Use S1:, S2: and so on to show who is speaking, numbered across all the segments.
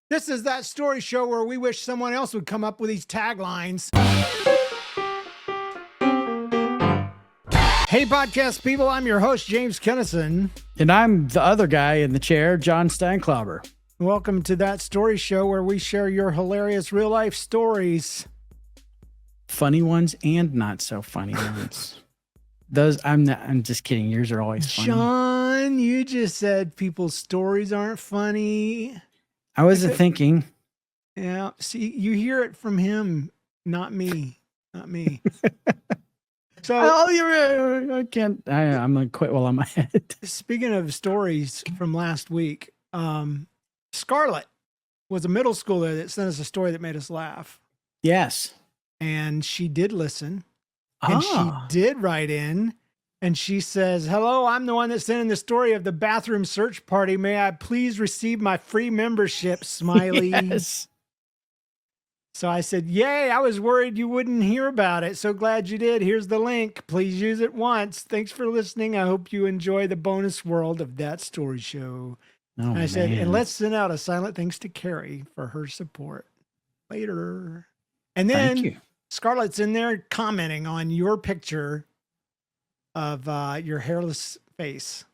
S1: This is that story show where we wish someone else would come up with these taglines. Hey, podcast people, I'm your host, James Kennison.
S2: And I'm the other guy in the chair, John Steinklauber.
S1: Welcome to that story show where we share your hilarious real-life stories.
S2: Funny ones and not so funny ones. I'm just kidding. Yours are always funny.
S1: John, you just said people's stories aren't funny.
S2: I wasn't thinking.
S1: Yeah, see, you hear it from him, not me. Not me. So,
S2: I can't. I'm going to quit while I'm ahead.
S1: Speaking of stories from last week, Scarlett was a middle schooler that sent us a story that made us laugh.
S2: Yes.
S1: And she did listen. And she did write in. And she says, hello, I'm the one that sent in the story of the bathroom search party. May I please receive my free membership, smiley?
S2: Yes.
S1: So I said, yay, I was worried you wouldn't hear about it. So glad you did. Here's the link. Please use it once. Thanks for listening. I hope you enjoy the bonus world of that story show.
S2: Oh,
S1: I said, and let's send out a silent thanks to Carrie for her support. Later. And then Scarlett's in there commenting on your picture of your hairless face.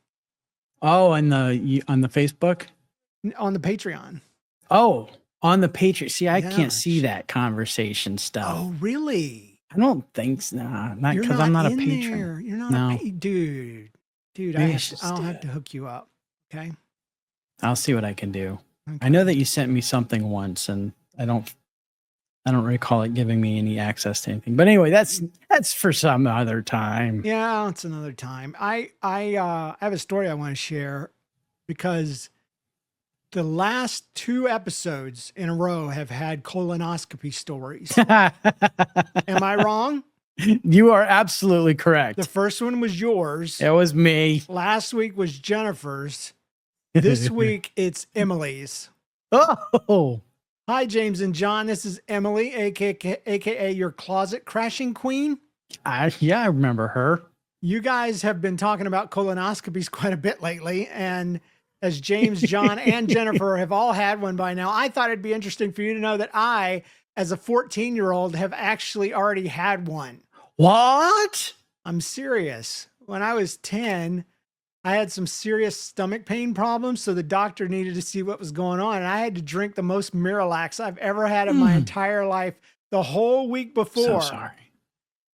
S2: Oh, on the Facebook?
S1: On the Patreon.
S2: Oh, on the Patreon. See, I can't see that conversation stuff.
S1: Oh, really?
S2: I don't think so. Nah, not because I'm not a patron.
S1: You're not a dude. I'll have to hook you up. Okay.
S2: I'll see what I can do.
S1: Okay.
S2: I know that you sent me something once, and I don't recall it giving me any access to anything. But anyway, that's for some other time.
S1: Yeah, it's another time. I have a story I want to share because the last 2 episodes in a row have had colonoscopy stories. Am I wrong?
S2: You are absolutely correct.
S1: The first one was yours.
S2: It was me.
S1: Last week was Jennifer's. This week it's Emily's.
S2: Oh.
S1: Hi, James and John. This is Emily, aka your closet crashing queen.
S2: Yeah, I remember her.
S1: You guys have been talking about colonoscopies quite a bit lately, and as James, John, and Jennifer have all had one by now, I thought it'd be interesting for you to know that I, as a 14-year-old, have actually already had one.
S2: What?
S1: I'm serious. When I was 10, I had some serious stomach pain problems, so the doctor needed to see what was going on, and I had to drink the most Miralax I've ever had in my entire life the whole week before.
S2: So sorry.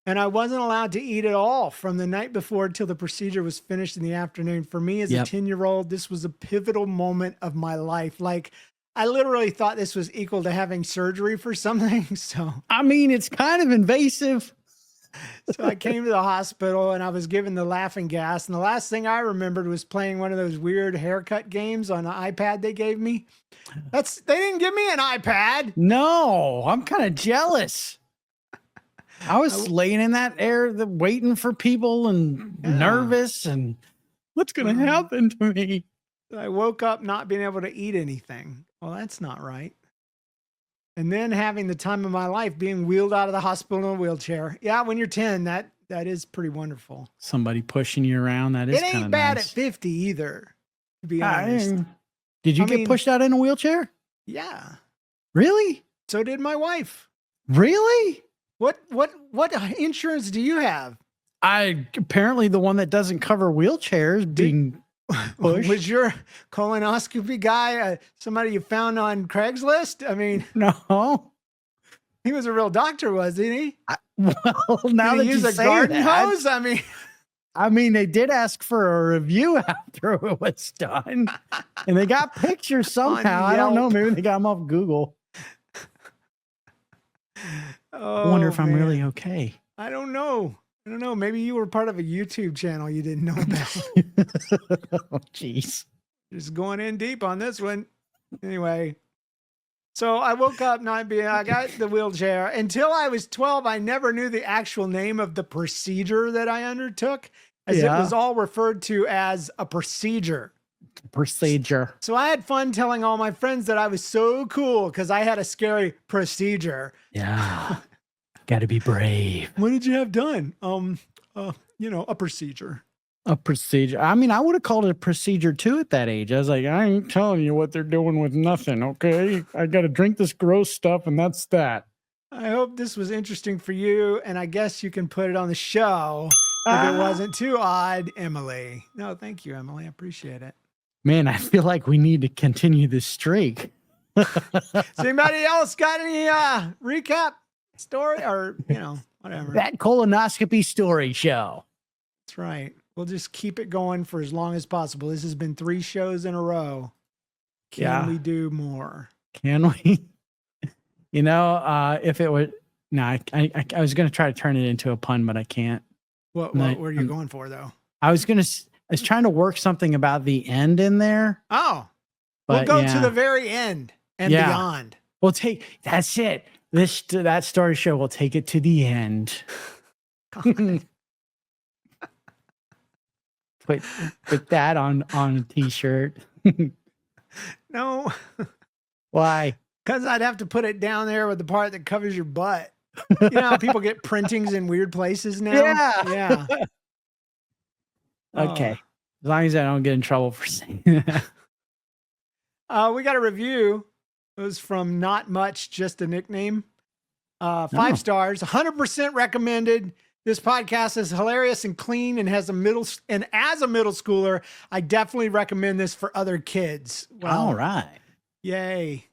S1: And I wasn't allowed to eat at all from the night before until the procedure was finished in the afternoon. For me as a 10-year-old, this was a pivotal moment of my life. Like, I literally thought this was equal to having surgery for something. So,
S2: I mean, it's kind of invasive.
S1: So I came to the hospital and I was given the laughing gas. And the last thing I remembered was playing one of those weird haircut games on the iPad they gave me. They didn't give me an iPad.
S2: No, I'm kind of jealous. I was laying in that air, waiting for people and nervous and what's going to happen to me?
S1: I woke up not being able to eat anything. Well, that's not right. And then having the time of my life being wheeled out of the hospital in a wheelchair. Yeah, when you're 10, that is pretty wonderful.
S2: Somebody pushing you around, that is kind of nice. It ain't bad
S1: at 50 either, to be honest.
S2: Did you get pushed out in a wheelchair?
S1: Yeah.
S2: Really?
S1: So did my wife.
S2: Really?
S1: What insurance do you have?
S2: Apparently the one that doesn't cover wheelchairs being pushed.
S1: Was your colonoscopy guy somebody you found on Craigslist? I mean,
S2: no.
S1: He was a real doctor, wasn't he?
S2: Well, now that you say that. Use a garden
S1: hose?
S2: I mean, they did ask for a review after it was done, and they got pictures somehow. I don't know. Maybe they got them off Google. I wonder if I'm really okay.
S1: I don't know. Maybe you were part of a YouTube channel you didn't know about.
S2: Oh, jeez.
S1: Just going in deep on this one. Anyway. So I woke up I got the wheelchair. Until I was 12, I never knew the actual name of the procedure that I undertook, as it was all referred to as a procedure. So I had fun telling all my friends that I was so cool because I had a scary procedure.
S2: Yeah. Got to be brave.
S1: What did you have done? A procedure.
S2: A procedure. I mean, I would have called it a procedure too at that age. I was like, I ain't telling you what they're doing with nothing. Okay. I got to drink this gross stuff and that's that.
S1: I hope this was interesting for you, and I guess you can put it on the show if it wasn't too odd, Emily. No, thank you, Emily. I appreciate it.
S2: Man, I feel like we need to continue this streak.
S1: Has anybody else got any recap story or, whatever?
S2: That colonoscopy story show.
S1: That's right. We'll just keep it going for as long as possible. This has been 3 shows in a row. Can we do more?
S2: Can we? If it would, no, I was going to try to turn it into a pun, but I can't.
S1: What were you going for though?
S2: I was trying to work something about the end in there.
S1: Oh,
S2: but
S1: we'll go to the very end and beyond.
S2: That's it. That story show will take it to the end. Put that on a t-shirt.
S1: No.
S2: Why?
S1: Because I'd have to put it down there with the part that covers your butt. You know how people get printings in weird places now?
S2: Yeah. Okay. As long as I don't get in trouble for saying that.
S1: We got a review. It was from Not Much, Just a Nickname. 5 stars, 100% recommended. This podcast is hilarious and clean and as a middle schooler, I definitely recommend this for other kids. Well,
S2: all right.
S1: Yay.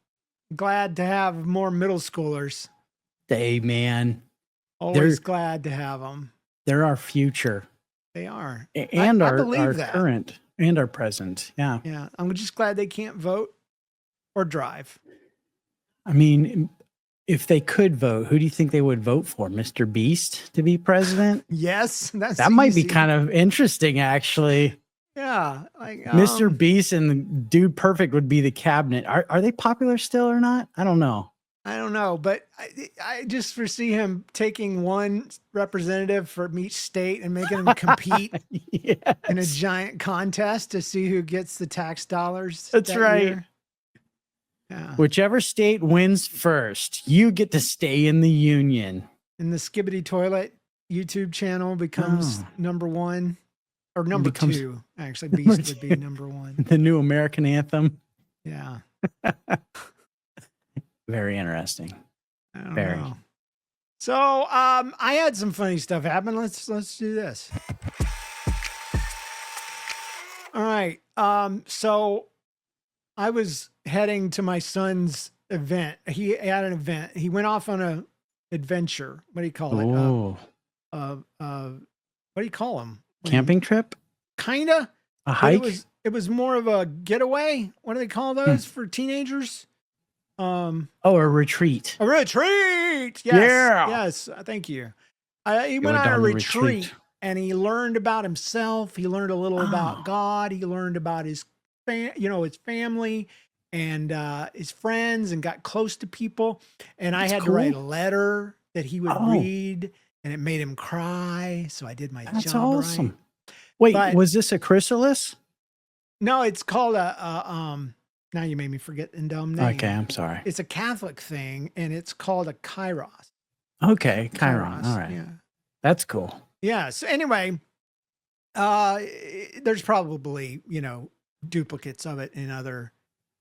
S1: Glad to have more middle schoolers.
S2: Hey, man.
S1: Always glad to have them.
S2: They're our future.
S1: They are.
S2: And our current and our present. Yeah.
S1: Yeah. I'm just glad they can't vote or drive.
S2: I mean, if they could vote, who do you think they would vote for? Mr. Beast to be president?
S1: Yes.
S2: That might be kind of interesting, actually.
S1: Yeah.
S2: Mr. Beast and Dude Perfect would be the cabinet. Are they popular still or not? I don't know.
S1: But I just foresee him taking one representative from each state and making them compete in a giant contest to see who gets the tax dollars.
S2: That's right.
S1: Year. Yeah.
S2: Whichever state wins first, you get to stay in the union.
S1: And the Skibidi Toilet YouTube channel becomes number 1 or number 2. Actually, Beast would be number 1.
S2: The new American anthem.
S1: Yeah.
S2: Very interesting.
S1: I don't know. So, I had some funny stuff happen. Let's do this. All right. So I was heading to my son's event. He had an event. He went off on a adventure. What do you call it? What do you call them?
S2: Camping trip?
S1: Kinda.
S2: A hike?
S1: It was more of a getaway. What do they call those for teenagers?
S2: A retreat.
S1: A retreat. Yes.
S2: Yeah.
S1: Yes. Thank you. He went on a retreat and he learned about himself. He learned a little about God. He learned about his family and his friends and got close to people. And I had to write a letter that he would read and it made him cry. So I did my job. That's awesome.
S2: Right. Wait, was this a chrysalis?
S1: No, it's called now you made me forget the dumb name.
S2: Okay, I'm sorry.
S1: It's a Catholic thing, and it's called a kairos.
S2: Okay, Chiron. All right.
S1: Yeah.
S2: That's cool.
S1: Yeah. So anyway, there's probably, duplicates of it in other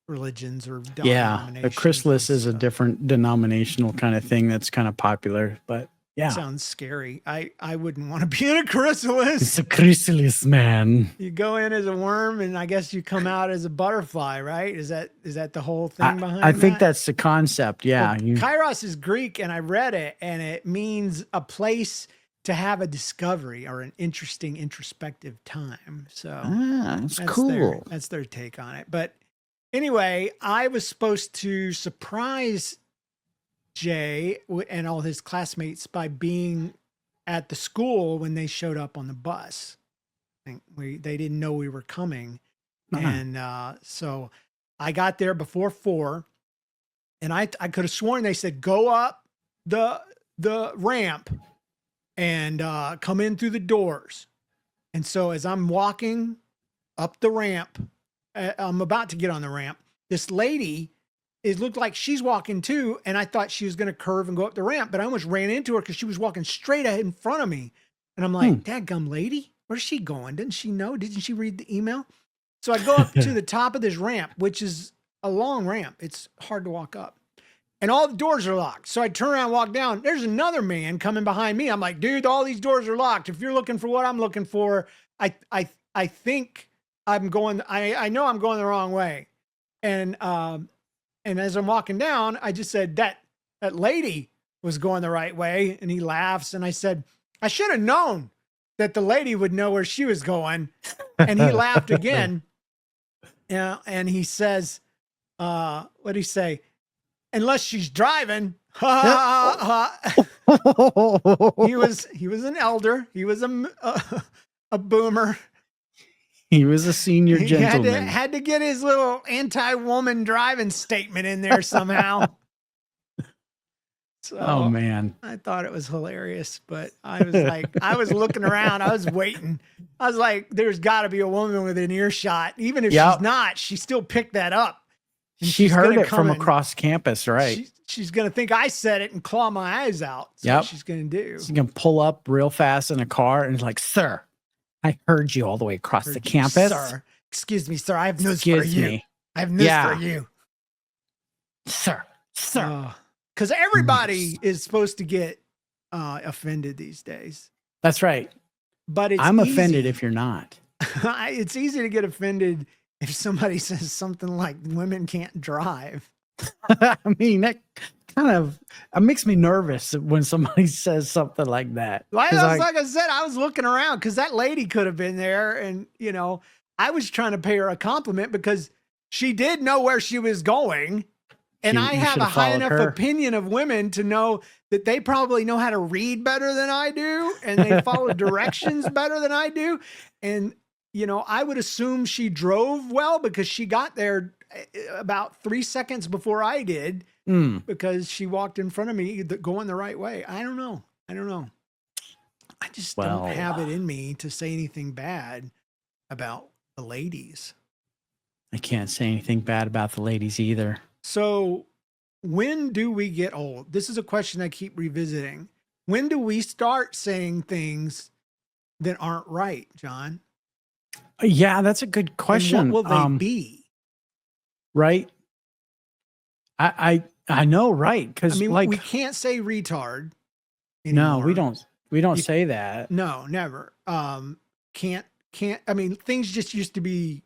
S1: religions or denominations.
S2: Yeah, a chrysalis is a different denominational kind of thing that's kind of popular, but yeah.
S1: Sounds scary. I wouldn't want to be in a chrysalis.
S2: It's a chrysalis, man.
S1: You go in as a worm and I guess you come out as a butterfly, right? Is that the whole thing behind
S2: I think that's the concept. Yeah.
S1: Well, Kairos is Greek and I read it and it means a place to have a discovery or an interesting introspective time. So
S2: that's cool.
S1: That's their take on it. But anyway, I was supposed to surprise Jay and all his classmates by being at the school when they showed up on the bus. They didn't know we were coming. And so I got there before 4 and I could have sworn they said, go up the ramp and come in through the doors. And so as I'm walking up the ramp, I'm about to get on the ramp. This lady, it looked like she's walking too. And I thought she was going to curve and go up the ramp, but I almost ran into her because she was walking straight ahead in front of me. And I'm like, dadgum lady, where's she going? Didn't she know? Didn't she read the email? So I go up to the top of this ramp, which is a long ramp. It's hard to walk up. And all the doors are locked. So I turn around and walk down. There's another man coming behind me. I'm like, dude, all these doors are locked. If you're looking for what I'm looking for, I think I'm going, I know I'm going the wrong way. And as I'm walking down, I just said that lady was going the right way. And he laughs. And I said, I should have known that the lady would know where she was going. And he laughed again. And he says, what'd he say? Unless she's driving. He was an elder. He was a boomer.
S2: He was a senior gentleman.
S1: Had to get his little anti-woman driving statement in there somehow. So,
S2: oh man.
S1: I thought it was hilarious, but I was like, I was looking around, I was waiting. I was like, there's gotta be a woman with an earshot. Even if she's not, she still picked that up.
S2: She heard it from across campus, right?
S1: She's going to think I said it and claw my eyes out. That's what she's going to do.
S2: She's going to pull up real fast in a car and it's like, sir, I heard you all the way across the campus.
S1: Sir, excuse me, sir. I have news for you. I have news for you. Sir. Because everybody is supposed to get offended these days.
S2: That's right.
S1: But
S2: I'm offended if you're not.
S1: It's easy to get offended if somebody says something like women can't drive.
S2: I mean, that kind of makes me nervous when somebody says something like that.
S1: Like I said, I was looking around because that lady could have been there. And, you know, I was trying to pay her a compliment because she did know where she was going. And I have a high enough opinion of women to know that they probably know how to read better than I do. And they follow directions better than I do. And, you know, I would assume she drove well because she got there about 3 seconds before I did because she walked in front of me going the right way. I don't know. I just don't have it in me to say anything bad about the ladies.
S2: I can't say anything bad about the ladies either.
S1: So when do we get old? This is a question I keep revisiting. When do we start saying things that aren't right, John?
S2: Yeah, that's a good question.
S1: And what will they be?
S2: Right. I know, right? Because
S1: I mean, we can't say retard
S2: No,
S1: anymore.
S2: we don't say that.
S1: No, never. Can't. I mean, things just used to be.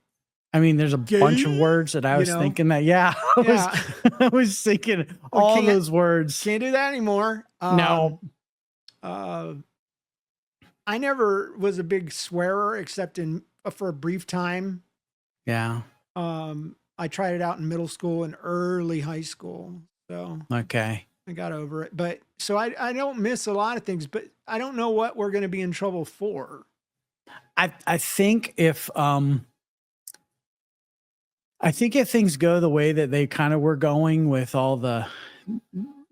S2: I mean, there's a bunch of words that I was thinking that. Yeah, I was thinking all those words.
S1: Can't do that anymore.
S2: No.
S1: I never was a big swearer except for a brief time.
S2: Yeah.
S1: I tried it out in middle school and early high school. So
S2: okay.
S1: I got over it. But so I don't miss a lot of things, but I don't know what we're going to be in trouble for.
S2: I think if things go the way that they kind of were going with all the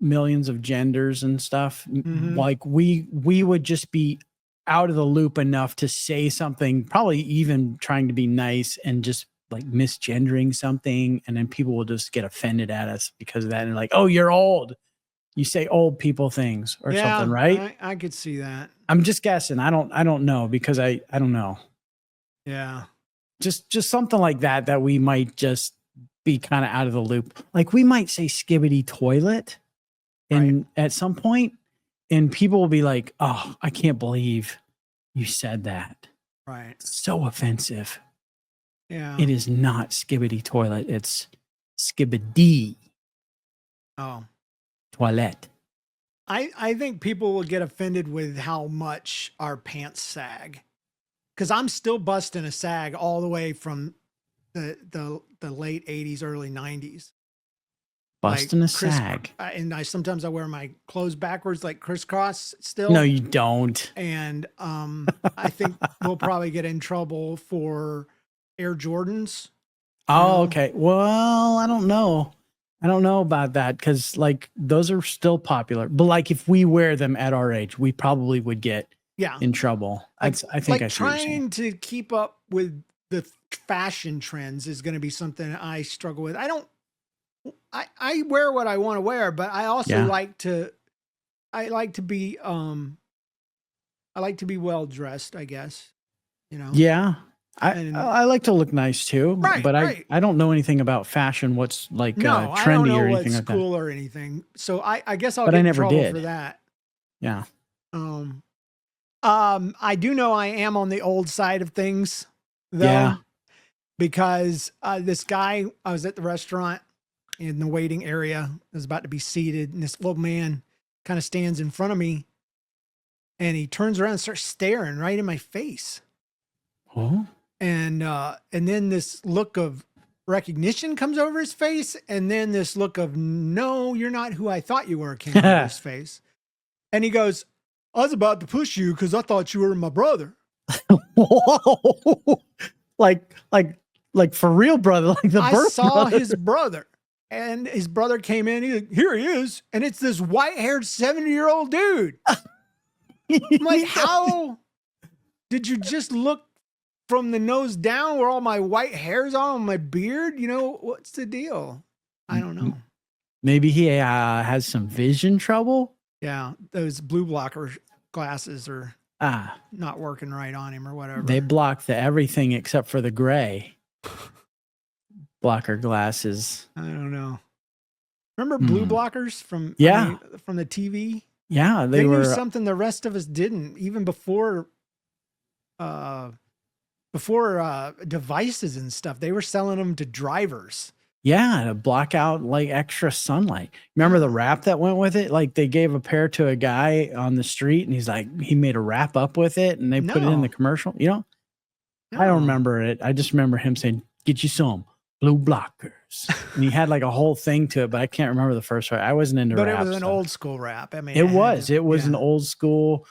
S2: millions of genders and stuff, like we would just be out of the loop enough to say something, probably even trying to be nice and just like misgendering something. And then people will just get offended at us because of that. And like, oh, you're old. You say old people things or something, right?
S1: I could see that.
S2: I'm just guessing. I don't know because I don't know.
S1: Yeah.
S2: Just something like that we might just be kind of out of the loop. Like we might say skibidi toilet at some point and people will be like, oh, I can't believe you said that.
S1: Right.
S2: So offensive.
S1: Yeah.
S2: It is not skibidi toilet. It's skibidi.
S1: Oh.
S2: Toilet.
S1: I think people will get offended with how much our pants sag. Because I'm still busting a sag all the way from the late 80s, early 90s.
S2: Busting a sag.
S1: And sometimes I wear my clothes backwards like crisscross still.
S2: No, you don't.
S1: And I think we'll probably get in trouble for Air Jordans.
S2: Oh, okay. Well, I don't know. I don't know about that because like those are still popular. But like if we wear them at our age, we probably would get in trouble. I think
S1: like
S2: I see
S1: trying to keep up with the fashion trends is going to be something I struggle with. I wear what I want to wear, but I also like to be well dressed, I guess. you know?
S2: Yeah.
S1: And-
S2: I like to look nice too,
S1: Right,
S2: but
S1: right.
S2: I don't know anything about fashion. What's like
S1: No, I don't
S2: trendy
S1: know
S2: or anything
S1: what's
S2: like
S1: cool or anything. So I guess I'll
S2: But
S1: get
S2: I
S1: in
S2: never
S1: trouble
S2: did.
S1: for that.
S2: that.
S1: I do know I am on the old side of things, though,
S2: Yeah.
S1: because this guy, I was at the restaurant in the waiting area, I was about to be seated, and this little man kind of stands in front of me, and he turns around and starts staring right in my face.
S2: Oh.
S1: And then this look of recognition comes over his face, and then this look of, no, you're not who I thought you were, came over his face. And he goes, I was about to push you because I thought you were my brother.
S2: Whoa. like for real, brother. Like the
S1: I
S2: birth
S1: saw
S2: brother.
S1: his brother, and his brother came in. He's like, here he is. And it's this white-haired 70-year-old dude. I'm like, how did you just look from the nose down where all my white hairs on my beard? You know, what's the deal? I don't know.
S2: Maybe he has some vision trouble.
S1: Yeah, those blue blocker glasses are
S2: Ah,
S1: not working right on him or whatever.
S2: they block everything except for the gray blocker glasses.
S1: I don't know. Remember blue blockers from from the TV?
S2: Yeah,
S1: they
S2: were
S1: knew something the rest of us didn't, even before devices and stuff. They were selling them to drivers.
S2: Yeah, to block out like extra sunlight. Remember the wrap that went with it? Like they gave a pair to a guy on the street, and he's like, he made a wrap up with it, and they put it in the commercial. You know, I don't remember it. I just remember him saying, "Get you some blue blockers," and he had like a whole thing to it, but I can't remember the first part. I wasn't into.
S1: But
S2: rap,
S1: it was an
S2: so.
S1: old school rap. I mean,
S2: It was an old school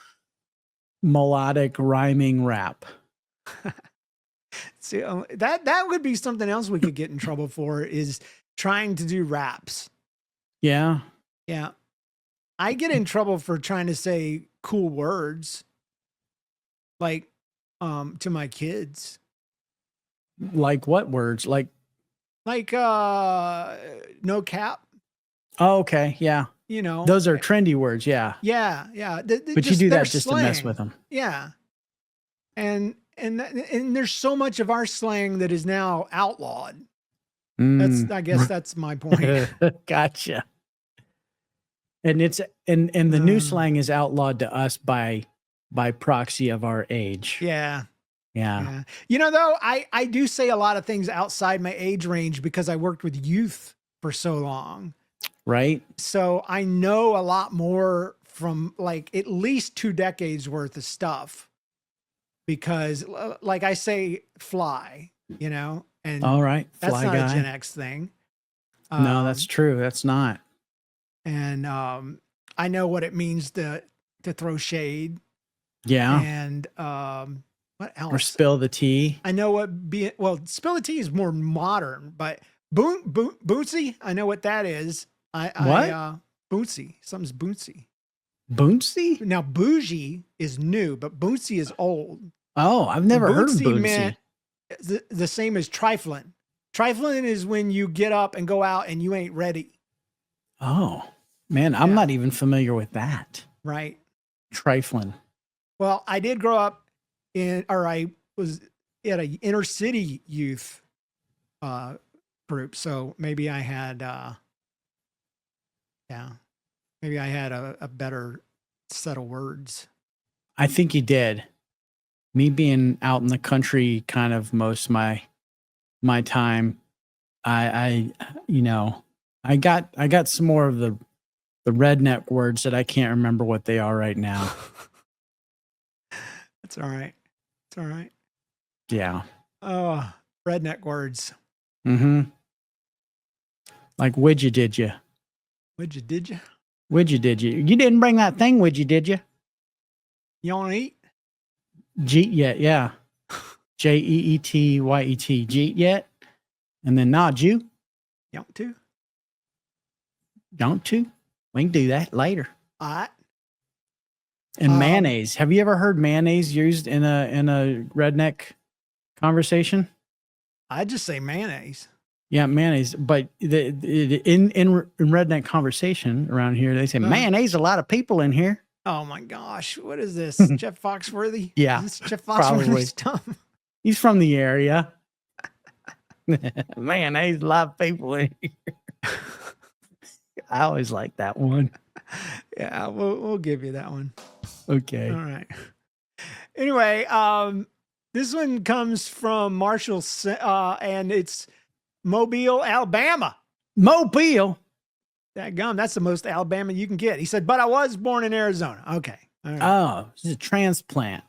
S2: melodic rhyming rap.
S1: See, that would be something else we could get in trouble for, is trying to do raps.
S2: Yeah.
S1: Yeah. I get in trouble for trying to say cool words, like to my kids.
S2: Like what words? Like
S1: no cap.
S2: Oh, okay. Yeah.
S1: You know,
S2: those are trendy words. Yeah.
S1: Yeah. Yeah.
S2: But you do that just to mess with them.
S1: Yeah. And there's so much of our slang that is now outlawed. I guess that's my point.
S2: Gotcha. And it's and the new slang is outlawed to us by proxy of our age.
S1: Yeah.
S2: Yeah.
S1: You know, though, I do say a lot of things outside my age range because I worked with youth for so long.
S2: Right.
S1: So I know a lot more from like at least 2 decades worth of stuff. Because, like I say, fly, you know, and
S2: all right,
S1: that's
S2: fly
S1: not
S2: guy.
S1: a Gen X thing.
S2: No, that's true. That's not.
S1: And I know what it means to throw shade.
S2: Yeah.
S1: And what else?
S2: Or spill the tea.
S1: I know what spill the tea is more modern, but boonsy. I know what that is. Boonsy. Something's boonsy.
S2: Boonsy?
S1: Now bougie is new, but boonsy is old.
S2: Oh, I've never heard of boonsy.
S1: Meant the same as trifling. Trifling is when you get up and go out and you ain't ready.
S2: Oh, man, I'm not even familiar with that.
S1: Right.
S2: Trifling.
S1: Well, I did grow up I was at an inner city youth group. So maybe I had, maybe I had a better set of words.
S2: I think you did. Me being out in the country kind of most of my time, I got some more of the redneck words that I can't remember what they are right now.
S1: That's all right. It's all right.
S2: Yeah.
S1: Oh, redneck words.
S2: Mm-hmm. Like, would you, did you?
S1: Would you, did you?
S2: Would you, did you? You didn't bring that thing, would you, did you?
S1: You want to eat?
S2: Jeet yet, yeah. Jeetyet. Jeet yet? And then nod you.
S1: You want to?
S2: Don't to? We can do that later.
S1: All right.
S2: And mayonnaise. Have you ever heard mayonnaise used in a redneck conversation?
S1: I just say mayonnaise.
S2: Yeah, mayonnaise. But in redneck conversation around here, they say mayonnaise. A lot of people in here.
S1: Oh my gosh, what is this? Jeff Foxworthy?
S2: Yeah,
S1: Is this Jeff
S2: probably.
S1: Foxworthy stuff?
S2: He's from the area. Man, there's a lot of people in here. I always like that one.
S1: Yeah, we'll give you that one.
S2: Okay.
S1: All right. Anyway, this one comes from Marshall, and it's Mobile, Alabama.
S2: Mobile.
S1: That gum, that's the most Alabama you can get. He said, but I was born in Arizona. Okay. All right.
S2: Oh, it's a transplant.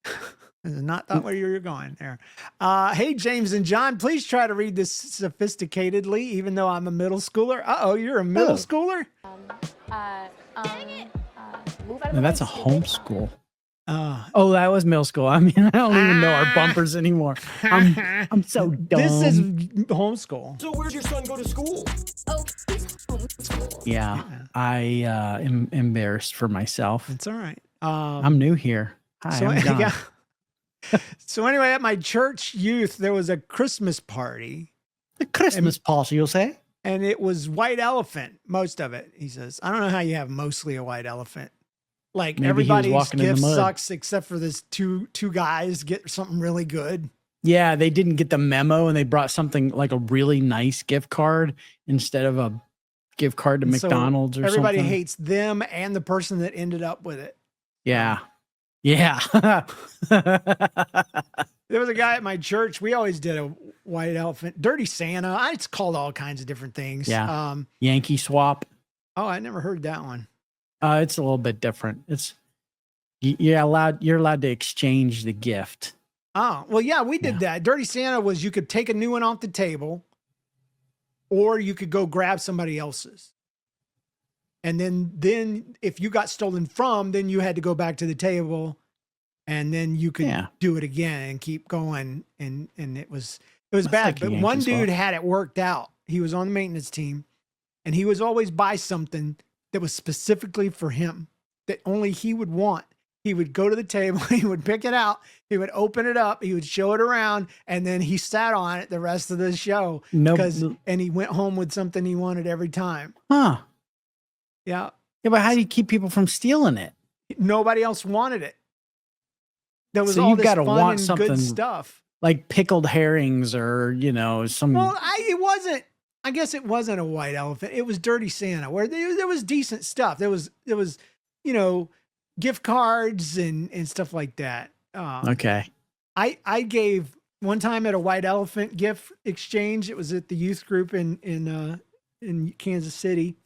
S1: This is not that where you're going there. Hey, James and John, please try to read this sophisticatedly, even though I'm a middle schooler. Uh-oh, you're a middle schooler?
S2: No, that's a homeschool. Oh, that was middle school. I mean, I don't even know our bumpers anymore. I'm so dumb.
S1: This is homeschool.
S3: So where'd your son go to school?
S4: Oh, he's homeschooled.
S2: Yeah, I am embarrassed for myself.
S1: It's all right.
S2: I'm new here. Hi, I'm John.
S1: Yeah. So anyway, at my church youth, there was a Christmas party.
S2: The Christmas party, you'll say?
S1: And it was white elephant, most of it, he says. I don't know how you have mostly a white elephant. Like
S2: Maybe he was
S1: everybody's
S2: walking in the
S1: gift
S2: mud.
S1: sucks except for this two guys get something really good.
S2: Yeah, they didn't get the memo and they brought something like a really nice gift card instead of a gift card to
S1: And so
S2: McDonald's or
S1: everybody
S2: something.
S1: hates them and the person that ended up with it.
S2: Yeah. Yeah.
S1: There was a guy at my church. We always did a white elephant, dirty Santa. It's called all kinds of different things.
S2: Yeah. Yankee swap.
S1: Oh, I never heard that one.
S2: It's a little bit different. It's you're allowed to exchange the gift.
S1: Oh, well, yeah, we did that. Dirty Santa was you could take a new one off the table or you could go grab somebody else's. And then if you got stolen from, then you had to go back to the table and then you could do it again and keep going. And it was bad.
S2: like a
S1: But
S2: Yankee
S1: one
S2: swap.
S1: dude had it worked out. He was on the maintenance team and he was always buy something that was specifically for him that only he would want. He would go to the table, he would pick it out, he would open it up, he would show it around, and then he sat on it the rest of the show. And he went home with something he wanted every time.
S2: Huh.
S1: Yeah.
S2: Yeah, but how do you keep people from stealing it?
S1: Nobody else wanted it. There was
S2: So
S1: all
S2: you've
S1: this
S2: gotta
S1: fun
S2: want
S1: and
S2: something
S1: good stuff.
S2: Like pickled herrings or, some.
S1: Well, I guess it wasn't a white elephant. It was Dirty Santa, where there was decent stuff. There was, gift cards and stuff like that.
S2: Okay.
S1: I gave one time at a white elephant gift exchange. It was at the youth group in Kansas City.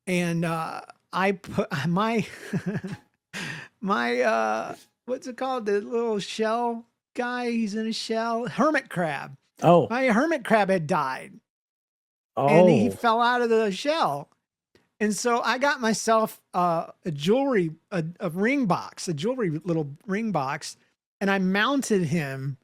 S1: And I put my what's it called? The little shell guy. He's in a shell. Hermit crab.
S2: Oh.
S1: My hermit crab had died.
S2: Oh.
S1: And he fell out of the shell. And so I got myself a jewelry ring box, a jewelry little ring box, and I mounted him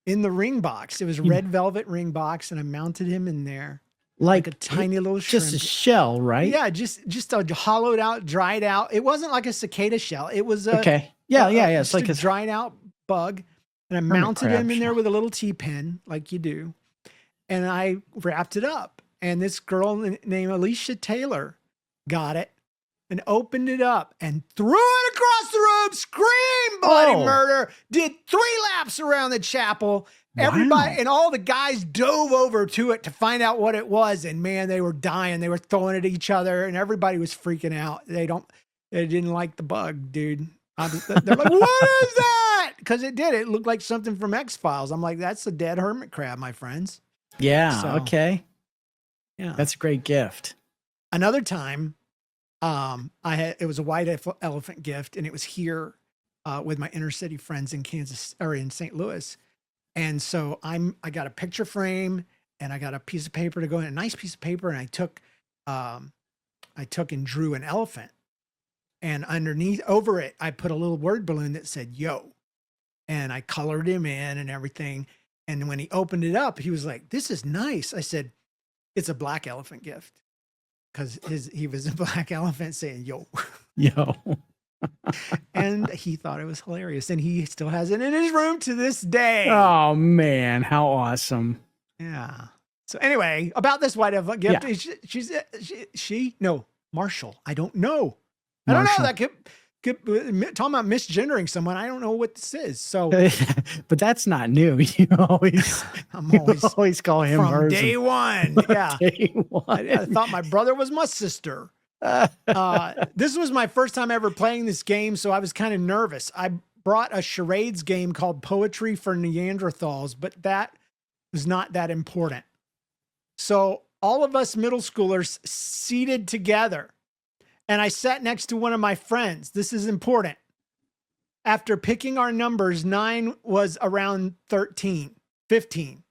S1: in the ring box. It was a red velvet ring box, and I mounted him in there like a tiny little shrimp.
S2: Just a shell, right?
S1: Yeah, just a hollowed out, dried out. It wasn't like a cicada shell. It was
S2: okay. Yeah. It's
S1: just
S2: like
S1: a dried out bug, and I mounted him in there with a little T-pin, like you do, and I wrapped it up. And this girl named Alicia Taylor got it and opened it up and threw it across the room, screamed bloody murder, did 3 laps around the chapel. Everybody and all the guys dove over to it to find out what it was. And man, they were dying. They were throwing it at each other and everybody was freaking out. They didn't like the bug, dude. They're like, what is that? Because it looked like something from X-Files. I'm like, that's a dead hermit crab, my friends.
S2: Yeah.
S1: So,
S2: okay.
S1: Yeah.
S2: That's a great gift.
S1: Another time, it was a white elephant gift, and it was here with my inner city friends in Kansas or in St. Louis. And so I got a picture frame and I got a piece of paper to go in, a nice piece of paper, and I took and drew an elephant. And over it, I put a little word balloon that said, yo. And I colored him in and everything. And when he opened it up, he was like, this is nice. I said, it's a black elephant gift. Because he was a black elephant saying, yo.
S2: Yo.
S1: And he thought it was hilarious. And he still has it in his room to this day.
S2: Oh, man. How awesome.
S1: Yeah. So anyway, about this white elephant gift, Marshall, I don't know. I don't know.
S2: Marshall.
S1: That could talking about misgendering someone. I don't know what this is. So,
S2: But that's not new. You always,
S1: I'm
S2: you
S1: always
S2: always call him
S1: from
S2: hers.
S1: day one. Yeah.
S2: Day one.
S1: I thought my brother was my sister. This was my first time ever playing this game, so I was kind of nervous. I brought a charades game called Poetry for Neanderthals, but that was not that important. So all of us middle schoolers seated together, and I sat next to one of my friends. This is important. After picking our numbers, 9 was around 13, 15.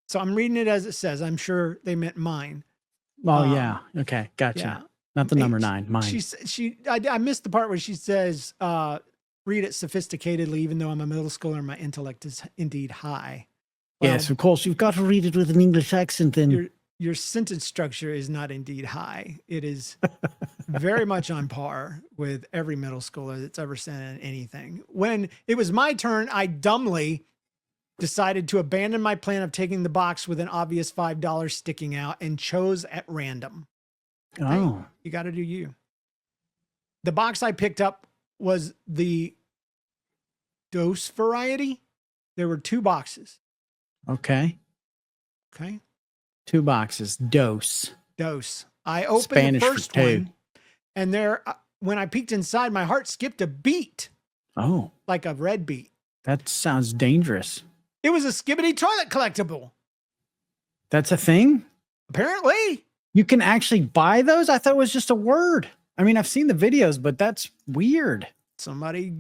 S1: So I'm reading it as it says. I'm sure they meant mine.
S2: Oh, yeah. Okay. Gotcha.
S1: Yeah.
S2: Not the number 9, mine.
S1: I missed the part where she says, read it sophisticatedly, even though I'm a middle schooler, my intellect is indeed high. Well,
S2: Yes, of course. You've got to read it with an English accent then.
S1: your sentence structure is not indeed high. It is very much on par with every middle schooler that's ever sent in anything. When it was my turn, I dumbly decided to abandon my plan of taking the box with an obvious $5 sticking out and chose at random.
S2: Oh.
S1: Hey, you got to do you. The box I picked up was the dose variety. There were 2 boxes.
S2: Okay.
S1: Okay.
S2: 2 boxes. Dose.
S1: Dose. I opened
S2: Spanish
S1: the
S2: for
S1: first
S2: 2.
S1: one, and there, when I peeked inside, my heart skipped a beat,
S2: Oh,
S1: like a red beat.
S2: that sounds dangerous.
S1: It was a skibidi toilet collectible.
S2: That's a thing?
S1: Apparently.
S2: You can actually buy those? I thought it was just a word. I mean, I've seen the videos, but that's weird.
S1: Somebody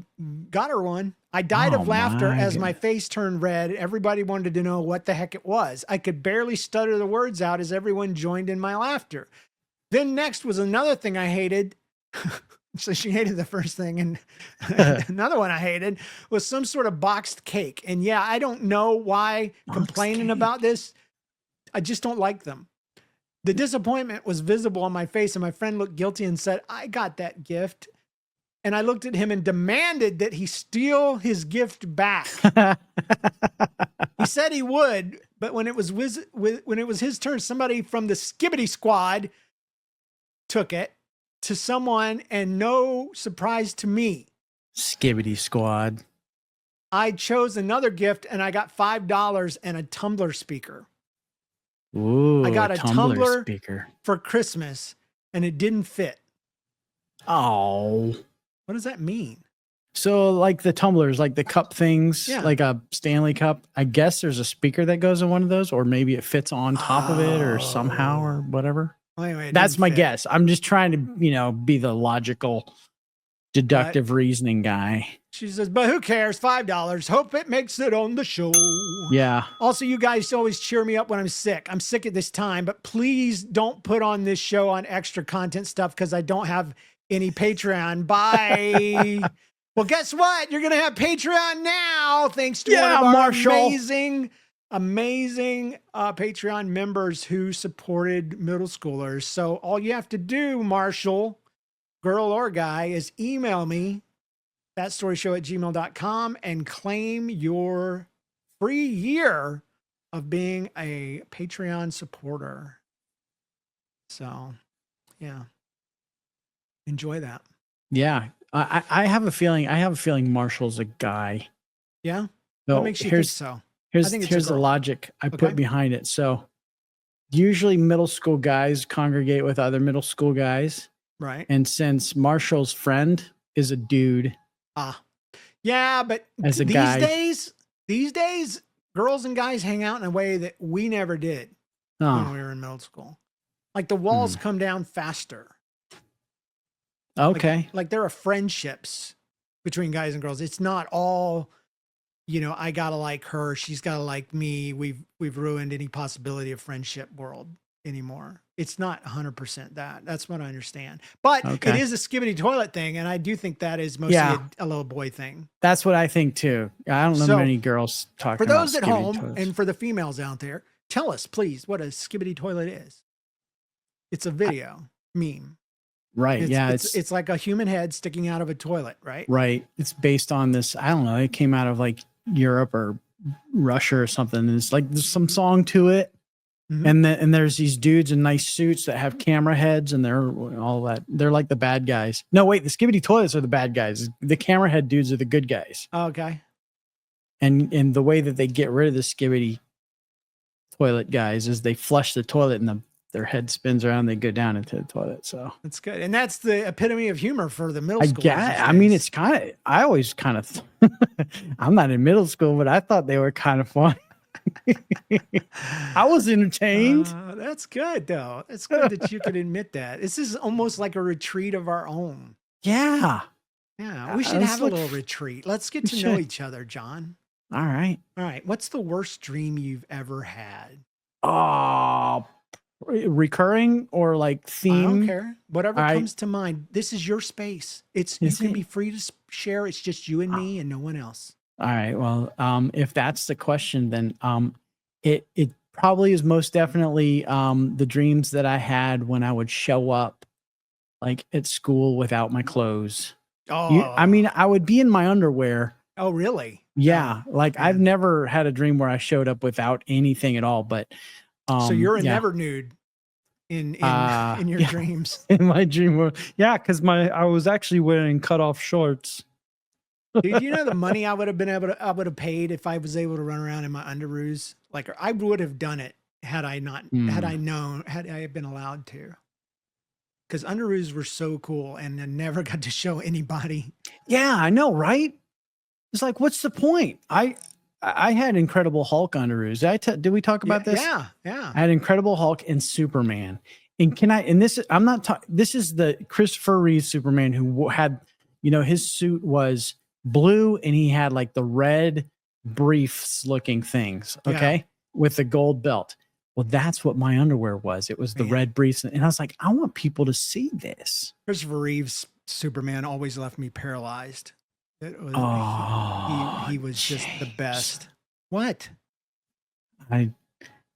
S1: got her one. I died of laughter
S2: my
S1: as my
S2: goodness.
S1: face turned red. Everybody wanted to know what the heck it was. I could barely stutter the words out as everyone joined in my laughter. Then next was another thing I hated. So she hated the first thing. And another one I hated was some sort of boxed cake. And yeah, I don't know why complaining about this. I just don't like them. The disappointment was visible on my face, and my friend looked guilty and said, I got that gift. And I looked at him and demanded that he steal his gift back. He said he would, but when it was his turn, somebody from the skibidi squad took it to someone, and no surprise to me,
S2: Skibidi squad.
S1: I chose another gift, and I got $5 and a tumbler speaker.
S2: Ooh,
S1: I got a tumbler
S2: speaker.
S1: for Christmas, and it didn't fit.
S2: Oh.
S1: What does that mean?
S2: So like the tumblers, like the cup things,
S1: Yeah.
S2: like a Stanley cup, I guess there's a speaker that goes in one of those, or maybe it fits on top of it or somehow or whatever.
S1: Well, anyway, it
S2: That's
S1: didn't
S2: my
S1: fit.
S2: guess. I'm just trying to, be the logical, deductive reasoning guy.
S1: She says, but who cares? $5. Hope it makes it on the show.
S2: Yeah.
S1: Also, you guys always cheer me up when I'm sick. I'm sick at this time, but please don't put on this show on extra content stuff because I don't have any Patreon. Bye. Well, guess what? You're going to have Patreon now, thanks to one of our
S2: Marshall.
S1: amazing Patreon members who supported middle schoolers. So all you have to do, Marshall, girl or guy, is email me thatstoryshow@gmail.com and claim your free year of being a Patreon supporter. So, yeah. Enjoy that.
S2: Yeah. I have a feeling Marshall's a guy.
S1: Yeah?
S2: So
S1: What makes you think so? I think it's a
S2: here's the
S1: girl.
S2: logic I
S1: Okay.
S2: put behind it. So usually middle school guys congregate with other middle school guys.
S1: Right.
S2: And since Marshall's friend is a dude,
S1: Yeah, but
S2: As a
S1: these
S2: guy.
S1: days, girls and guys hang out in a way that we never did when
S2: oh,
S1: we were in middle school. Like the walls come down faster.
S2: okay.
S1: Like there are friendships between guys and girls. It's not all, I gotta like her, she's gotta like me. We've ruined any possibility of friendship world anymore. It's not 100% that. That's what I understand. But it
S2: Okay.
S1: is a skibidi toilet thing, and I do think that is mostly
S2: Yeah.
S1: a little boy thing.
S2: That's what I think too. I don't know
S1: So,
S2: many girls talking
S1: For
S2: about
S1: those at
S2: skibidi
S1: home
S2: toilets.
S1: and for the females out there, tell us, please, what a skibidi toilet is. It's a video meme.
S2: Right.
S1: It's like a human head sticking out of a toilet, right?
S2: right. It's based on this. I don't know. It came out of like Europe or Russia or something. And it's like there's some song to it. And there's these dudes in nice suits that have camera heads and they're all that. They're like the bad guys. No, wait, the skibidi toilets are the bad guys. The camera head dudes are the good guys.
S1: Okay.
S2: And the way that they get rid of the skibidi toilet guys is they flush the toilet and their head spins around. They go down into the toilet. So
S1: that's good. And that's the epitome of humor for the middle
S2: I
S1: school.
S2: guess, I mean, it's kind of, I always kind of, I'm not in middle school, but I thought they were kind of fun. I was entertained.
S1: That's good, though. It's good that you could admit that. This is almost like a retreat of our own.
S2: Yeah.
S1: Yeah. We should have a little retreat. Let's get to know each other, John.
S2: All right.
S1: All right. What's the worst dream you've ever had?
S2: Oh, recurring or like theme?
S1: I don't care. Whatever comes to mind. This is your space. You can be free to share. It's just you and me and no one else.
S2: All right. Well, if that's the question, then it probably is most definitely the dreams that I had when I would show up like at school without my clothes.
S1: Oh,
S2: I mean, I would be in my underwear.
S1: Oh, really?
S2: Yeah. Like I've never had a dream where I showed up without anything at all. But
S1: so you're a never nude in your dreams.
S2: In my dream, because I was actually wearing cutoff shorts.
S1: Dude, you know the money I would have paid if I was able to run around in my underoos? Like I would have done it had I been allowed to. Because underoos were so cool and I never got to show anybody.
S2: Yeah, I know, right? It's like, what's the point? I had Incredible Hulk underoos. Did we talk about this?
S1: Yeah.
S2: I had Incredible Hulk and Superman. And this is the Christopher Reeve Superman who had, his suit was blue and he had like the red briefs looking things, okay, with the gold belt. Well, that's what my underwear was. It was the red briefs. And I was like, I want people to see this.
S1: Christopher Reeve's Superman always left me paralyzed. He was just the best. What?
S2: I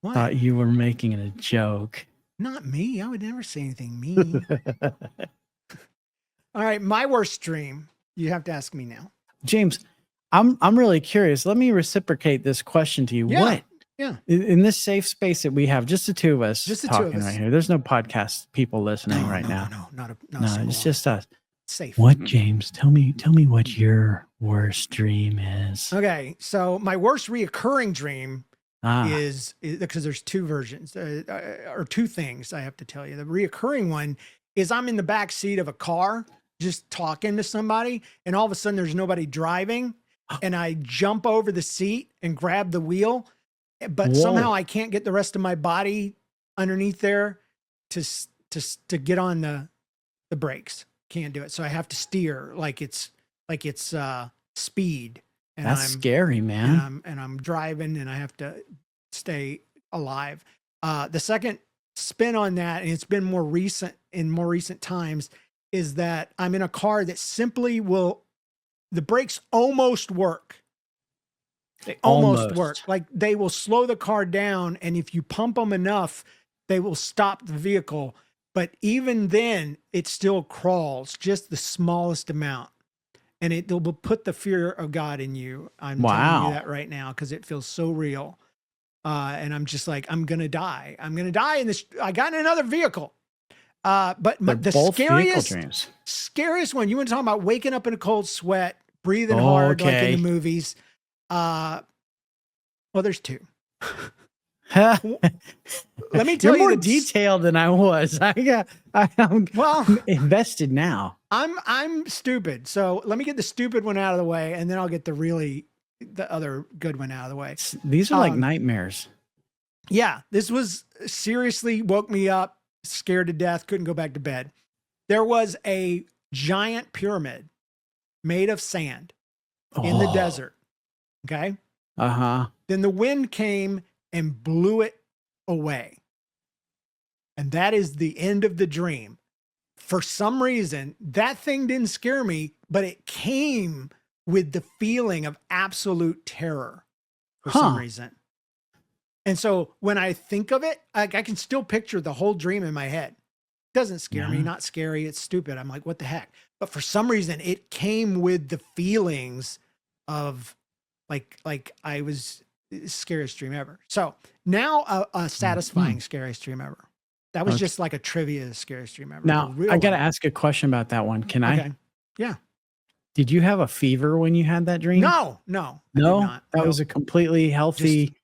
S2: thought you were making it a joke.
S1: Not me. I would never say anything mean. All right. My worst dream. You have to ask me now.
S2: James, I'm really curious. Let me reciprocate this question to you.
S1: Yeah.
S2: What?
S1: Yeah.
S2: In this safe space that we have, just the two of us talking right here. There's no podcast people listening right now.
S1: No,
S2: it's just us.
S1: Safe.
S2: What, James? Tell me what your worst dream is.
S1: Okay. So my worst reoccurring dream is because there's two versions or two things I have to tell you. The reoccurring one is I'm in the back seat of a car just talking to somebody and all of a sudden there's nobody driving and I jump over the seat and grab the wheel, but somehow I can't get the rest of my body underneath there to get on the brakes. Can't do it. So I have to steer like it's speed. And
S2: That's scary, man.
S1: And I'm driving and I have to stay alive. The second spin on that, and it's been more recent times, is that I'm in a car that simply the brakes almost work. They almost work. Like they will slow the car down. And if you pump them enough, they will stop the vehicle. But even then it still crawls just the smallest amount. And it will put the fear of God in you. I'm telling you that right now because it feels so real. And I'm just like, I'm going to die. I'm going to die in this. I got in another vehicle. But the scariest one, you want to talk about waking up in a cold sweat, breathing hard like in the movies. Well, there's two. Let me tell you,
S2: you're more detailed than I was. I'm invested now.
S1: I'm stupid. So let me get the stupid one out of the way, and then I'll get the other good one out of the way.
S2: These are like nightmares.
S1: Yeah, this was seriously woke me up, scared to death, couldn't go back to bed. There was a giant pyramid made of sand in the desert. Okay. Then the wind came and blew it away. And that is the end of the dream. For some reason, that thing didn't scare me, but it came with the feeling of absolute terror for some reason. And so when I think of it, I can still picture the whole dream in my head. It doesn't scare me, not scary. It's stupid. I'm like, what the heck? But for some reason, it came with the feelings of like I was scariest dream ever. So now a satisfying scariest dream ever. That was
S2: Okay.
S1: just like a trivia scariest dream ever. The
S2: Now,
S1: real
S2: I got to
S1: one.
S2: ask a question about that one. Can I?
S1: Okay. Yeah.
S2: Did you have a fever when you had that dream?
S1: No, I did
S2: No,
S1: not.
S2: that
S1: Nope.
S2: was a completely healthy.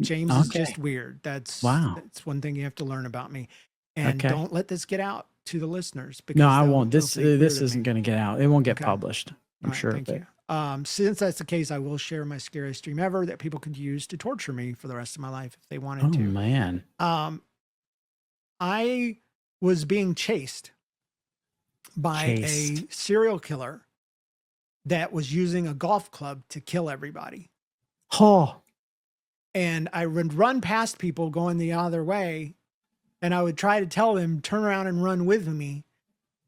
S1: James is
S2: Okay.
S1: just weird. That's
S2: Wow.
S1: one thing you have to learn about me. And
S2: Okay.
S1: don't let this get out to the listeners. Because
S2: No, I
S1: they'll-
S2: won't.
S1: they'll
S2: This
S1: think weird
S2: this
S1: of
S2: isn't
S1: me.
S2: going to get out. It won't get
S1: Okay.
S2: published. I'm
S1: All right,
S2: sure.
S1: Thank
S2: but-
S1: you. Since that's the case, I will share my scariest dream ever that people could use to torture me for the rest of my life if they wanted
S2: Oh
S1: to.
S2: man.
S1: I was being chased by a serial killer that was using a golf club to kill everybody.
S2: Oh.
S1: And I would run past people going the other way, and I would try to tell them, turn around and run with me.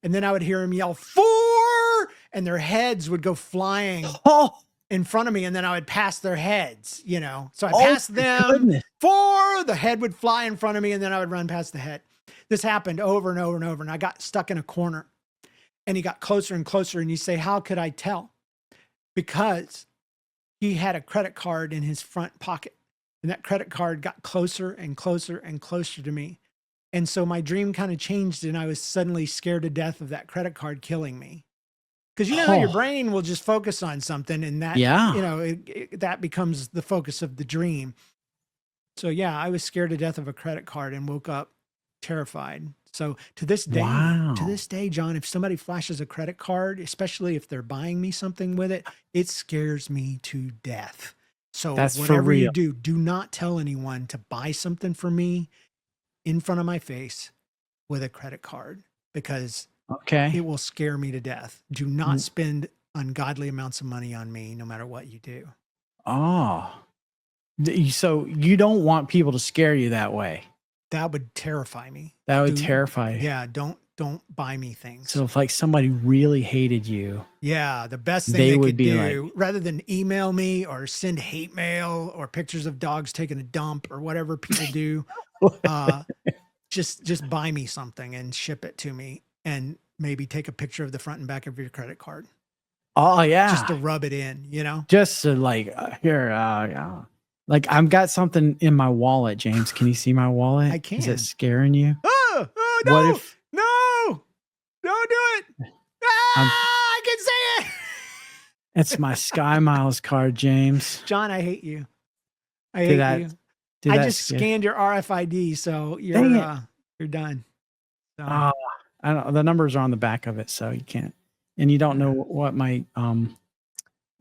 S1: And then I would hear him yell, "For!" and their heads would go flying
S2: Oh.
S1: in front of me, and then I would pass their heads, you know. So I
S2: Oh,
S1: passed
S2: my
S1: them,
S2: goodness.
S1: "For!" the head would fly in front of me, and then I would run past the head. This happened over and over and over, and I got stuck in a corner. And he got closer and closer, and you say, how could I tell? Because he had a credit card in his front pocket, and that credit card got closer and closer and closer to me. And so my dream kind of changed, and I was suddenly scared to death of that credit card killing me. Because you know how your
S2: Oh.
S1: brain will just focus on something, and that,
S2: Yeah.
S1: you know, that becomes the focus of the dream. So yeah, I was scared to death of a credit card and woke up terrified. So to this
S2: Wow.
S1: day, John, if somebody flashes a credit card, especially if they're buying me something with it, it scares me to death. So
S2: That's for
S1: whatever you
S2: real.
S1: do not tell anyone to buy something for me in front of my face with a credit card, because
S2: Okay.
S1: it will scare me to death. Do not
S2: Mm.
S1: spend ungodly amounts of money on me, no matter what you do.
S2: Oh. So you don't want people to scare you that way.
S1: That would terrify me.
S2: That would
S1: Do-
S2: terrify you.
S1: Yeah, don't buy me things.
S2: So if like somebody really hated you,
S1: Yeah, the best thing
S2: They
S1: they
S2: would
S1: could
S2: be
S1: do, rather than email me or send hate mail or pictures of dogs taking a dump or whatever people do, just buy me something and ship it to me, and maybe take a picture of the front and back of your credit card
S2: oh yeah,
S1: just to rub it in, you know?
S2: just to like here, like I've got something in my wallet. James, can you see my wallet?
S1: I
S2: Is
S1: can.
S2: it scaring you?
S1: Oh no!
S2: What if
S1: No! Don't do it! I can say it!
S2: it's my Sky Miles card, James?
S1: John, I hate you. I
S2: Did
S1: hate
S2: that-
S1: you.
S2: Did
S1: I
S2: that
S1: just
S2: scare-
S1: scanned your RFID, so
S2: Dang
S1: you're done. So,
S2: Oh, I don't. The numbers are on the back of it, so you can't. And you don't know what my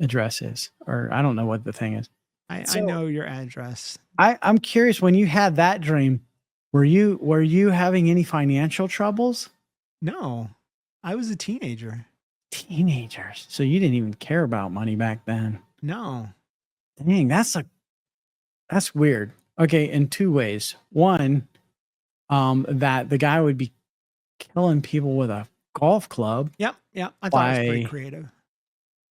S2: address is, or I don't know what the thing is.
S1: I
S2: so-
S1: know your address.
S2: I'm curious. When you had that dream, were you having any financial troubles?
S1: No, I was a teenager.
S2: Teenagers. So you didn't even care about money back then.
S1: No.
S2: Dang, that's weird. Okay, in two ways. One, that the guy would be killing people with a golf club.
S1: Yep. I thought it was pretty
S2: Why-
S1: creative.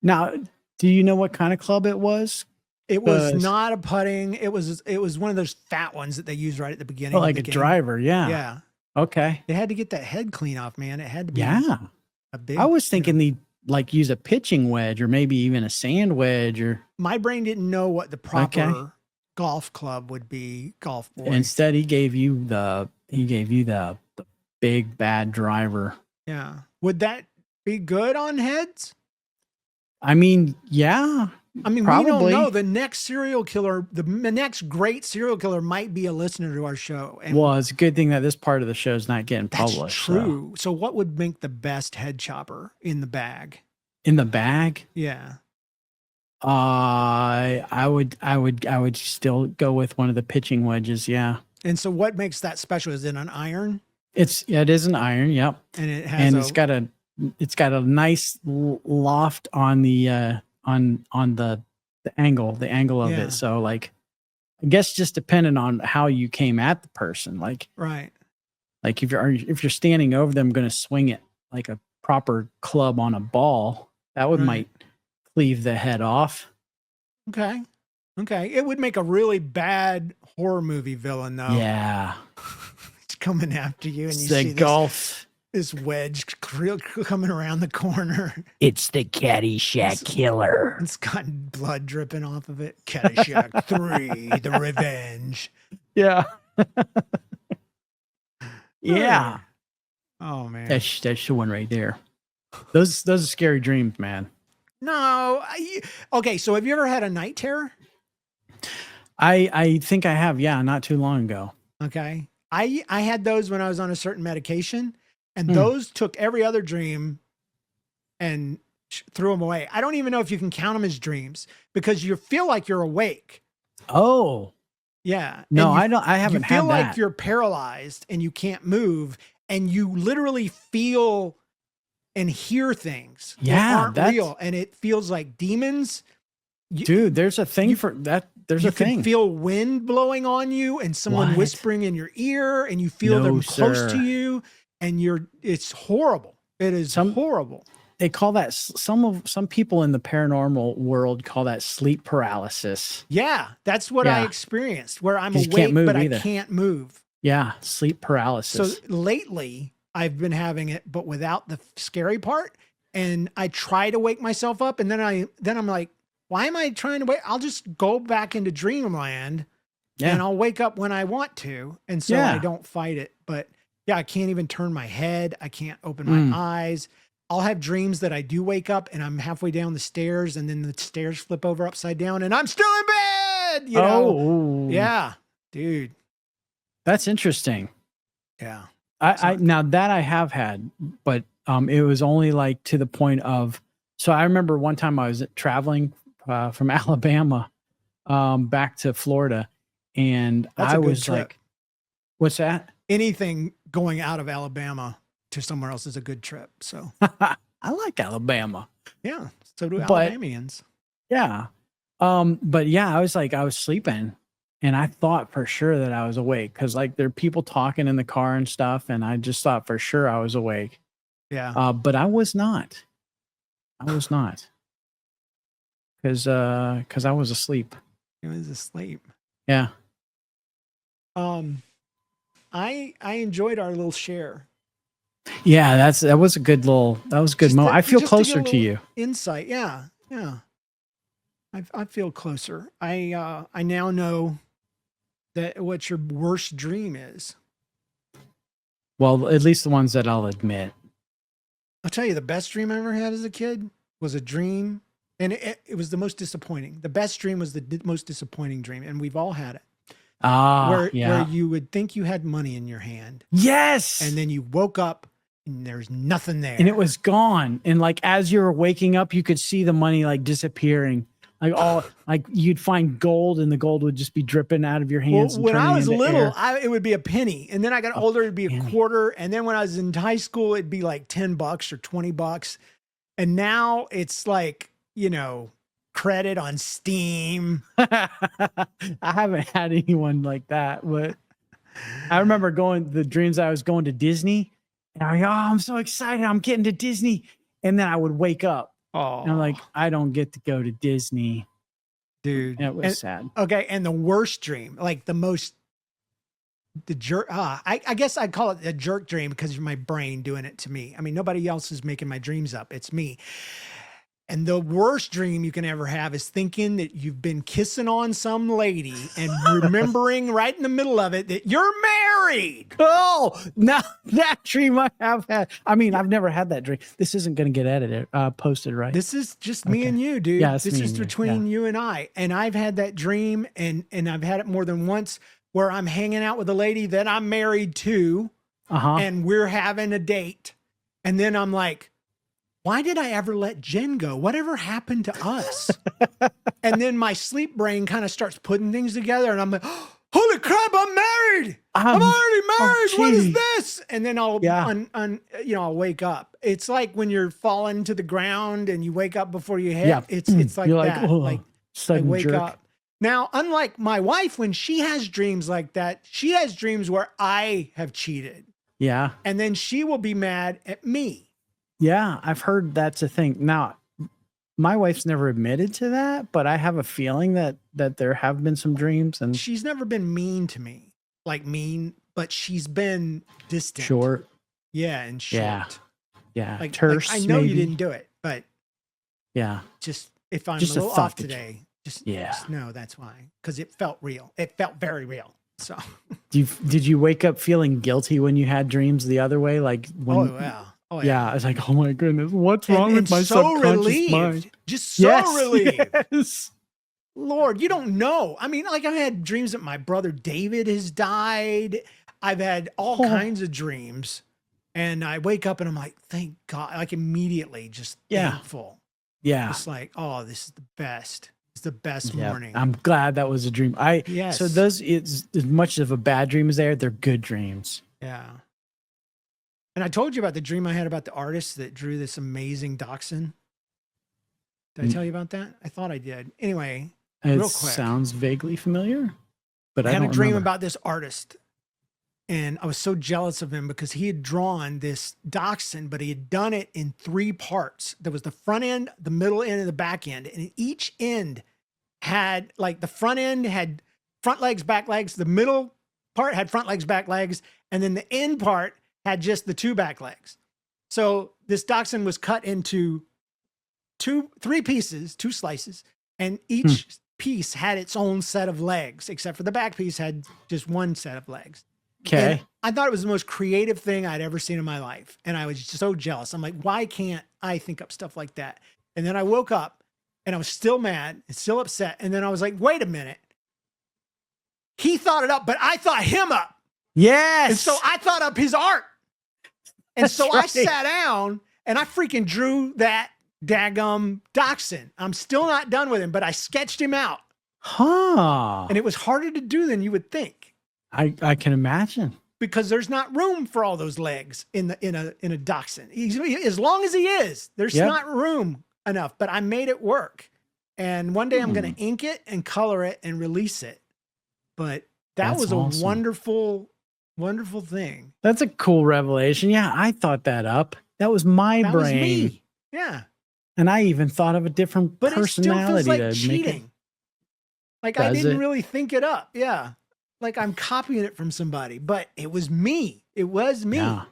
S2: Now, do you know what kind of club it was?
S1: It was
S2: Because-
S1: not a putting. It was one of those fat ones that they use right at the beginning.
S2: Oh,
S1: of
S2: like
S1: the
S2: a
S1: game.
S2: driver, yeah.
S1: Yeah.
S2: Okay.
S1: They had to get that head clean off, man. It had to be
S2: Yeah.
S1: a big.
S2: I was
S1: you know.
S2: thinking they like use a pitching wedge or maybe even a sand wedge, or
S1: My brain didn't know what the proper
S2: Okay.
S1: golf club would be. Golf boy.
S2: instead he gave you the big bad driver.
S1: Yeah. Would that be good on heads?
S2: I mean, yeah.
S1: I mean, we
S2: Probably.
S1: don't know. The next serial killer, the next great serial killer might be a listener to our show. And
S2: Well, it's a good thing that this part of the show is not getting
S1: that's
S2: published. so.
S1: true. So what would make the best head chopper in the bag?
S2: In the bag,
S1: Yeah.
S2: I would still go with one of the pitching wedges. Yeah.
S1: And so what makes that special? Is it an iron?
S2: It is an iron. Yep.
S1: And it has
S2: And it's got a nice loft on the on the angle of
S1: Yeah.
S2: it. So like, I guess just depending on how you came at the person, like
S1: right.
S2: if you're standing over them, going to swing it like a proper club on a ball, that would
S1: Right.
S2: might cleave the head off.
S1: Okay. It would make a really bad horror movie villain though.
S2: Yeah.
S1: It's coming after you, and
S2: It's
S1: you
S2: the
S1: see
S2: golf.
S1: this wedge coming around the corner.
S2: It's the Caddyshack killer.
S1: It's got blood dripping off of it. Caddyshack 3, The Revenge.
S2: Yeah. Yeah.
S1: Oh man.
S2: That's the one right there. Those are scary dreams, man.
S1: No. Okay, so have you ever had a night terror?
S2: I think I have, yeah, not too long ago.
S1: Okay. I had those when I was on a certain medication, and those took every other dream and threw them away. I don't even know if you can count them as dreams because you feel like you're awake.
S2: Oh.
S1: Yeah.
S2: No, I don't. I haven't had that.
S1: You feel like you're paralyzed and you can't move, and you literally feel and hear things that aren't real, and it feels like demons.
S2: Dude, there's a thing for that. There's a thing.
S1: You can feel wind blowing on you and someone whispering in your ear, and you feel them close to you, and it's horrible. It is horrible.
S2: They call that, some people in the paranormal world call that sleep paralysis.
S1: Yeah, that's what I experienced, where I'm awake, but I can't move.
S2: Yeah, sleep paralysis.
S1: So lately, I've been having it, but without the scary part. And I try to wake myself up, and then I'm like, why am I trying to wait? I'll just go back into dreamland, and I'll wake up when I want to, and so I don't fight it. But yeah, I can't even turn my head. I can't open my eyes. I'll have dreams that I do wake up and I'm halfway down the stairs, and then the stairs flip over upside down and I'm still in bed. You know? Yeah, dude.
S2: That's interesting.
S1: Yeah.
S2: Now that I have had, but it was only like to the point of, so I remember one time I was traveling from Alabama back to Florida, and I was like, what's that?
S1: Anything going out of Alabama to somewhere else is a good trip. So
S2: I like Alabama.
S1: Yeah. So do Alabamians.
S2: Yeah. But yeah, I was sleeping, and I thought for sure that I was awake, because like there are people talking in the car and stuff, and I just thought for sure I was awake.
S1: Yeah.
S2: But I was not. Because I was asleep.
S1: It was asleep.
S2: Yeah.
S1: I enjoyed our little share.
S2: Yeah, that was a good moment. I feel closer to you.
S1: Insight. Yeah. Yeah. I feel closer. I now know that what your worst dream is.
S2: Well, at least the ones that I'll admit.
S1: I'll tell you, the best dream I ever had as a kid was a dream, and it was the most disappointing. The best dream was the most disappointing dream, and we've all had it. Where you would think you had money in your hand.
S2: Yes.
S1: And then you woke up and there's nothing there.
S2: And it was gone. And like as you were waking up, you could see the money like disappearing. Like you'd find gold, and the gold would just be dripping out of your hands.
S1: Well, when I was little, it would be a penny. And then I got older, it'd be a quarter. And then when I was in high school, it'd be like $10 or $20. And now it's like, credit on Steam.
S2: I haven't had anyone like that, but I remember the dreams I was going to Disney, and I'm so excited, I'm getting to Disney. And then I would wake up.
S1: Oh,
S2: and I'm like, I don't get to go to Disney.
S1: Dude.
S2: And it was sad.
S1: Okay. And the worst dream, like the jerk, I guess I'd call it a jerk dream because of my brain doing it to me. I mean, nobody else is making my dreams up. It's me. And the worst dream you can ever have is thinking that you've been kissing on some lady and remembering right in the middle of it that you're married.
S2: Oh, now that dream I have had. I mean, I've never had that dream. This isn't going to get edited, posted, right?
S1: This is just me and you, dude.
S2: Yeah,
S1: this is between you and I. And I've had that dream, and I've had it more than once, where I'm hanging out with a lady that I'm married to, and we're having a date. And then I'm like, why did I ever let Jen go? Whatever happened to us? And then my sleep brain kind of starts putting things together, and I'm like, holy crap, I'm married. I'm already married. What is this? And then I'll I'll wake up. It's like when you're falling to the ground and you wake up before you hit. It's like that. Like I wake up. Now, unlike my wife, when she has dreams like that, she has dreams where I have cheated.
S2: Yeah.
S1: And then she will be mad at me.
S2: Yeah, I've heard that's a thing. Now, my wife's never admitted to that, but I have a feeling that there have been some dreams, and
S1: she's never been mean to me, but she's been distant.
S2: Sure.
S1: Yeah, and short.
S2: Yeah. Yeah.
S1: Like
S2: Terse.
S1: I know
S2: maybe.
S1: you didn't do it, but
S2: Yeah.
S1: just if I'm
S2: Just
S1: a
S2: a
S1: little
S2: thought
S1: off
S2: that you-
S1: today, just
S2: Yeah.
S1: know that's why. Because it felt real. It felt very real. So
S2: Did you wake up feeling guilty when you had dreams the other way? Like when?
S1: oh yeah. Oh
S2: Yeah. I was like, oh my goodness, what's wrong
S1: And
S2: with my
S1: so
S2: subconscious
S1: relieved.
S2: mind?
S1: Just so relieved.
S2: Yes.
S1: Lord, you don't know. I mean, like I've had dreams that my brother David has died. I've had all kinds of dreams. And I wake up and I'm like, thank God. Like immediately just thankful.
S2: Yeah.
S1: It's like, oh, this is the best. It's the best
S2: Yeah.
S1: morning.
S2: I'm glad that was a dream.
S1: Yes.
S2: So those, it's as much of a bad dream as they're good dreams.
S1: Yeah. And I told you about the dream I had about the artist that drew this amazing dachshund. Did I tell you about that? I thought I did. Anyway,
S2: It
S1: real quick.
S2: sounds vaguely familiar, but
S1: I
S2: I
S1: had
S2: don't
S1: a dream
S2: remember.
S1: about this artist. And I was so jealous of him because he had drawn this dachshund, but he had done it in 3 parts. There was the front end, the middle end, and the back end. And each end had, like, the front end had front legs, back legs. The middle part had front legs, back legs. And then the end part had just the 2 back legs. So this dachshund was cut into 3 pieces, 2 slices. And each piece had its own set of legs, except for the back piece had just 1 set of legs.
S2: Okay.
S1: And I thought it was the most creative thing I'd ever seen in my life. And I was just so jealous. I'm like, why can't I think up stuff like that? And then I woke up and I was still mad and still upset. And then I was like, wait a minute. He thought it up, but I thought him up.
S2: Yes.
S1: And so I thought up his art. And
S2: That's
S1: so
S2: right.
S1: I sat down and I freaking drew that daggum dachshund. I'm still not done with him, but I sketched him out.
S2: Huh.
S1: And it was harder to do than you would think.
S2: I can imagine.
S1: Because there's not room for all those legs in a dachshund. As long as he is, there's not room enough. But I made it work. And one day I'm going to ink it and color it and release it. But that was
S2: awesome.
S1: a wonderful, wonderful thing.
S2: That's a cool revelation. Yeah, I thought that up. That was my
S1: That was
S2: brain.
S1: me. Yeah,
S2: And I even thought of a different
S1: but it still
S2: personality
S1: feels like
S2: to make it.
S1: cheating. Like I
S2: Does
S1: didn't
S2: it?
S1: really think it up. Yeah, like I'm copying it from somebody, but it was me. It was me.
S2: Yeah.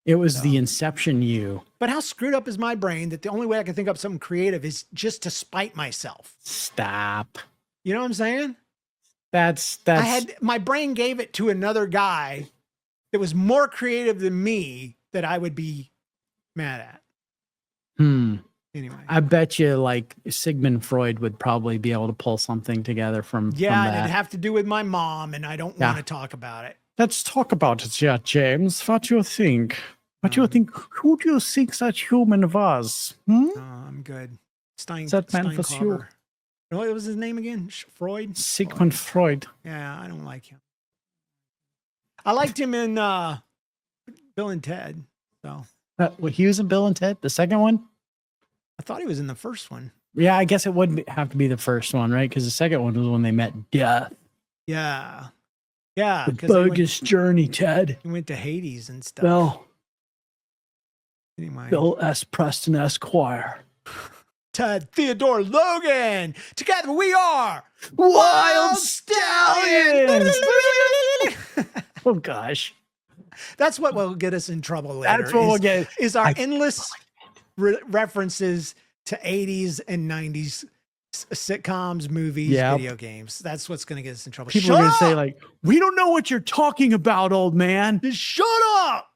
S2: It was
S1: So.
S2: the inception you.
S1: But how screwed up is my brain that the only way I can think up something creative is just to spite myself.
S2: Stop.
S1: You know what I'm saying?
S2: That's
S1: My brain gave it to another guy that was more creative than me that I would be mad at. Anyway.
S2: I bet you like Sigmund Freud would probably be able to pull something together from
S1: Yeah, and
S2: that.
S1: it'd have to do with my mom, and I don't want to talk about it.
S2: Let's talk about it, yeah, James. What do you think? What do you think? Who do you think that human was?
S1: I'm good.
S2: That man was you.
S1: Steinklauber. What was his name again? Freud?
S2: Sigmund Freud.
S1: Yeah, I don't like him. I liked him in Bill and Ted. So
S2: Well, he was in Bill and Ted, the second one?
S1: I thought he was in the first one.
S2: Yeah, I guess it would have to be the first one, right? Because the second one was when they met death.
S1: Yeah. Yeah.
S2: The
S1: 'cause he
S2: bogus journey, Ted.
S1: he went to Hades and stuff.
S2: Bill
S1: Anyway.
S2: Bill S. Preston Esquire.
S1: Ted Theodore Logan. Together we are
S2: Wild Stallions! Oh, gosh.
S1: That's what will get us in trouble later.
S2: That's what we'll get.
S1: Is our endless references to 80s and 90s sitcoms, movies,
S2: Yep.
S1: video games. That's what's going to get us in trouble.
S2: People are going to say, like, we don't know what you're talking about, old man.
S1: Just shut up.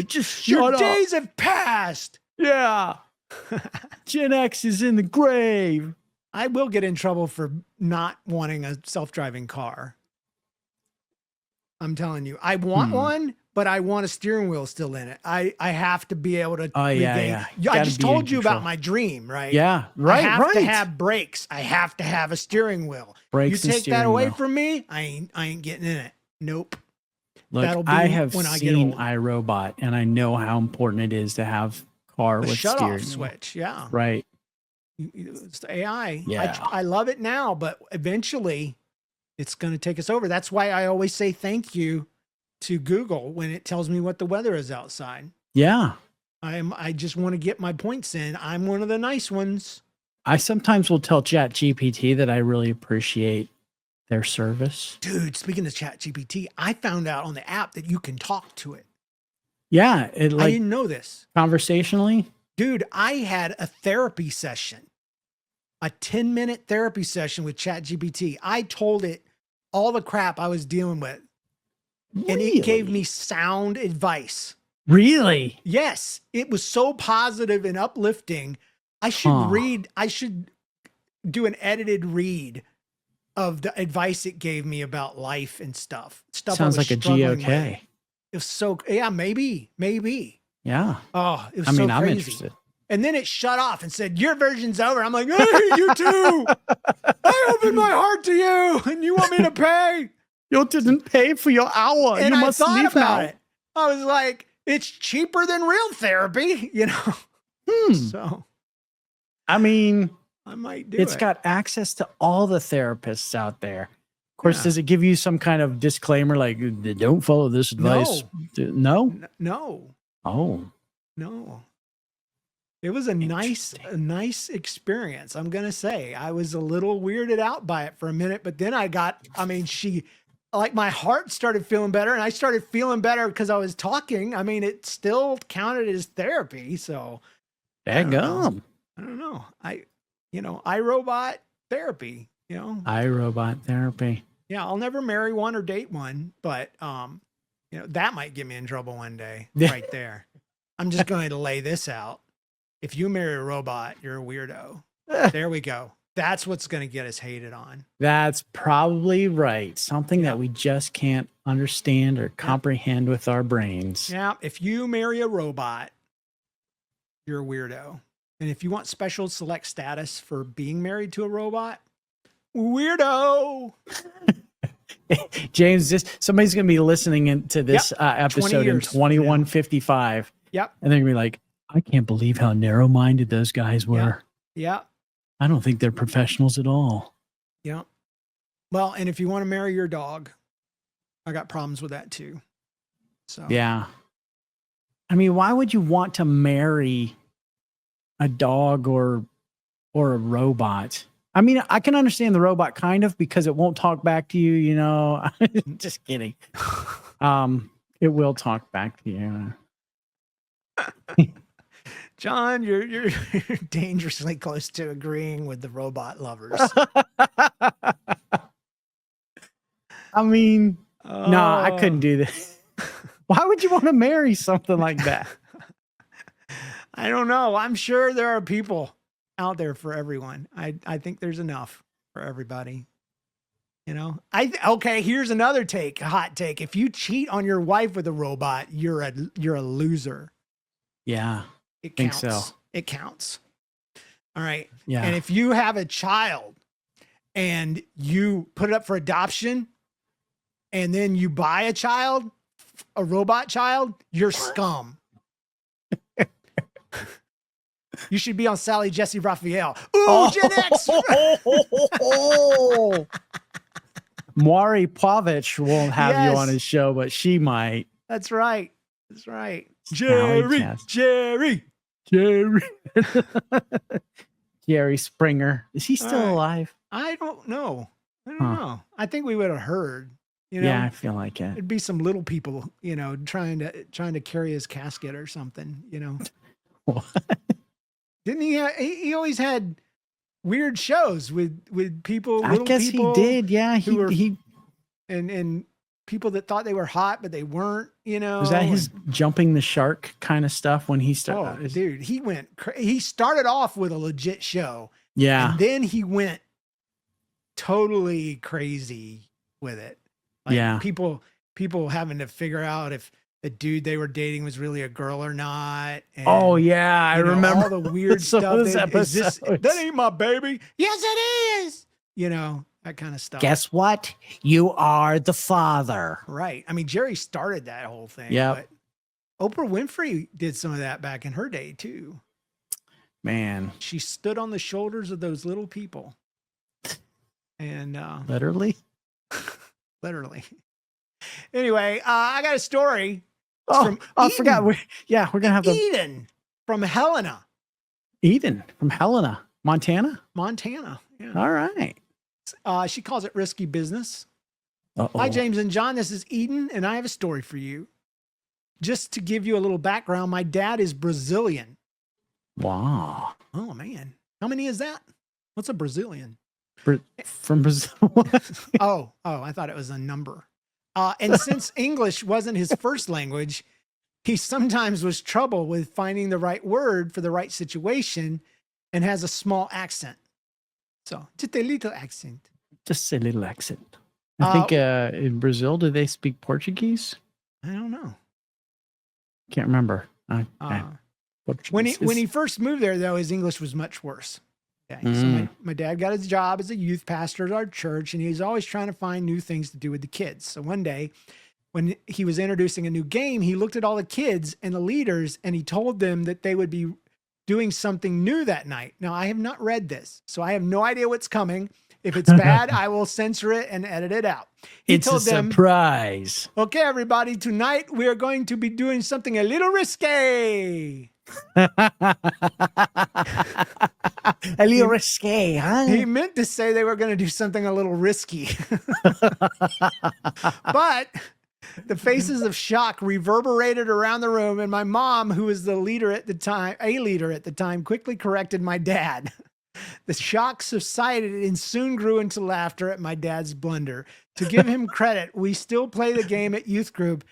S2: Just
S1: Your
S2: shut up.
S1: days have passed.
S2: Yeah. Gen X is in the grave.
S1: I will get in trouble for not wanting a self-driving car. I'm telling you, I want one, but I want a steering wheel still in it. I have to be able to.
S2: Oh, yeah,
S1: regain-
S2: yeah.
S1: I
S2: Gotta
S1: just
S2: be in
S1: told you about
S2: control.
S1: my dream, right?
S2: Yeah, right,
S1: I have
S2: right.
S1: to have brakes. I have to have a steering wheel.
S2: Brakes
S1: you
S2: and
S1: take that
S2: steering
S1: away
S2: wheel.
S1: from me, I ain't getting in it. Nope.
S2: Look,
S1: That'll be
S2: I have
S1: when I get
S2: seen
S1: old.
S2: iRobot, and I know how important it is to have car
S1: A
S2: with
S1: shut
S2: steering
S1: off
S2: wheel.
S1: switch. Yeah.
S2: Right.
S1: It's the AI.
S2: Yeah.
S1: I love it now, but eventually it's going to take us over. That's why I always say thank you to Google when it tells me what the weather is outside.
S2: Yeah.
S1: I just want to get my points in. I'm one of the nice ones.
S2: I sometimes will tell ChatGPT that I really appreciate their service.
S1: Dude, speaking of ChatGPT, I found out on the app that you can talk to it.
S2: Yeah, it
S1: I
S2: like
S1: didn't know this.
S2: conversationally.
S1: Dude, I had a therapy session, a 10-minute therapy session with ChatGPT. I told it all the crap I was dealing with, and it gave me sound advice.
S2: Really?
S1: Yes, it was so positive and uplifting. I should I should do an edited read of the advice it gave me about life and stuff.
S2: Sounds like a
S1: struggling
S2: GOK.
S1: with. It was so, yeah, maybe.
S2: Yeah.
S1: Oh, it was
S2: I mean,
S1: so
S2: I'm
S1: crazy.
S2: interested.
S1: And then it shut off and said, your version's over. I'm like, I hate you too. I opened my heart to you and you want me to pay.
S2: You didn't pay for your hour.
S1: And
S2: you
S1: I
S2: must
S1: thought
S2: leave
S1: about
S2: now.
S1: it. I was like, it's cheaper than real therapy, you know? So
S2: I mean,
S1: I might do
S2: it's
S1: it.
S2: got access to all the therapists out there. Of course,
S1: Yeah.
S2: does it give you some kind of disclaimer like, don't follow this advice? No?
S1: No.
S2: Oh.
S1: No. It was a nice experience. I'm going to say I was a little weirded out by it for a minute, but then like my heart started feeling better and I started feeling better because I was talking. I mean, it still counted as therapy. So I don't know. iRobot therapy,
S2: iRobot therapy.
S1: Yeah. I'll never marry one or date one, but, that might get me in trouble one day right there. I'm just going to lay this out. If you marry a robot, you're a weirdo. There we go. That's what's going to get us hated on.
S2: That's probably right. Something that we just can't understand or comprehend with our brains.
S1: Yeah. If you marry a robot, you're a weirdo. And if you want special select status for being married to a robot, weirdo.
S2: James, somebody's going to be listening to this episode in 2155.
S1: Yep.
S2: And they're going to be like, I can't believe how narrow-minded those guys were.
S1: Yeah.
S2: I don't think they're professionals at all.
S1: Yeah. Well, and if you want to marry your dog, I got problems with that too. So
S2: yeah. I mean, why would you want to marry a dog or a robot? I mean, I can understand the robot kind of because it won't talk back to you, Just kidding. It will talk back to you.
S1: John, you're dangerously close to agreeing with the robot lovers.
S2: I mean, no, I couldn't do this. Why would you want to marry something like that?
S1: I don't know. I'm sure there are people out there for everyone. I think there's enough for everybody. Okay, here's another hot take. If you cheat on your wife with a robot, you're a loser.
S2: Yeah.
S1: It counts.
S2: Think so.
S1: It counts. All right.
S2: Yeah.
S1: And if you have a child and you put it up for adoption and then you buy a robot child, you're scum. You should be on Sally Jesse Raphael. Ooh, Gen X.
S2: Maury Povich won't have you on his show, but she might.
S1: That's right. That's right.
S2: Jerry. Jerry Springer. Is he still alive?
S1: I don't know. I think we would have heard.
S2: Yeah, I feel like it.
S1: It'd be some little people, trying to carry his casket or something,
S2: What?
S1: Didn't he? He always had weird shows with people.
S2: I guess he did. Yeah, he
S1: and people that thought they were hot but they weren't.
S2: Was that his jumping the shark kind of stuff when he started?
S1: Oh, dude, he started off with a legit show.
S2: Yeah,
S1: and then he went totally crazy with it. Like people having to figure out if the dude they were dating was really a girl or not. And,
S2: I remember
S1: all the weird stuff. That ain't my baby. Yes, it is. That kind of stuff.
S2: Guess what? You are the father.
S1: Right. I mean, Jerry started that whole thing.
S2: Yeah.
S1: But Oprah Winfrey did some of that back in her day too.
S2: Man,
S1: she stood on the shoulders of those little people. And
S2: literally.
S1: Anyway, I got a story.
S2: I forgot. We're gonna have
S1: Eden from Helena.
S2: Eden from Helena, Montana.
S1: Yeah.
S2: All right.
S1: She calls it risky business.
S2: Uh-oh.
S1: Hi, James and John. This is Eden, and I have a story for you. just to give you a little background, my dad is Brazilian.
S2: Wow.
S1: Oh man, how many is that? What's a Brazilian?
S2: From Brazil.
S1: Oh, I thought it was a number. And since English wasn't his first language, he sometimes was trouble with finding the right word for the right situation and has a small accent. So just a little accent.
S2: Just a little accent. I think in Brazil, do they speak Portuguese?
S1: I don't know.
S2: Can't remember.
S1: When he first moved there, though, his English was much worse. Okay. So my dad got his job as a youth pastor at our church, and he was always trying to find new things to do with the kids. So one day, when he was introducing a new game, he looked at all the kids and the leaders, and he told them that they would be doing something new that night. Now, I have not read this, so I have no idea what's coming. If it's bad, I will censor it and edit it out. He told them,
S2: surprise.
S1: Okay, everybody, tonight we are going to be doing something a little risque.
S2: A little risque, huh?
S1: He meant to say they were going to do something a little risky. But the faces of shock reverberated around the room, and my mom, who was a leader at the time, quickly corrected my dad. The shock subsided and soon grew into laughter at my dad's blunder. To give him credit, we still play the game at youth group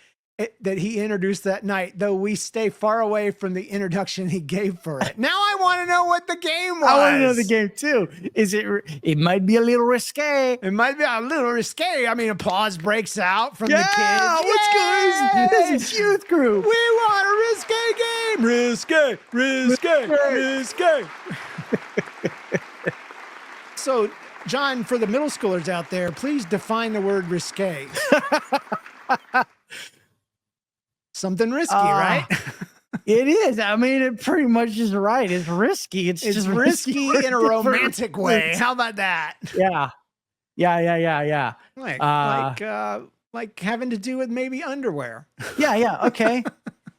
S1: that he introduced that night, though we stay far away from the introduction he gave for it. Now I want to know what the game was.
S2: I want to know the game too. It might be a little risque.
S1: It might be a little risque. I mean, applause breaks out from the kids.
S2: What's
S1: Yay!
S2: going on? This is youth group.
S1: We want a risque game. Risque, risque, risque. So, John, for the middle schoolers out there, please define the word risque. Something risky, right?
S2: It is. I mean, it pretty much is right. It's risky. It's just
S1: risky in a romantic way. How about that?
S2: Yeah.
S1: Like having to do with maybe underwear.
S2: Yeah. Okay.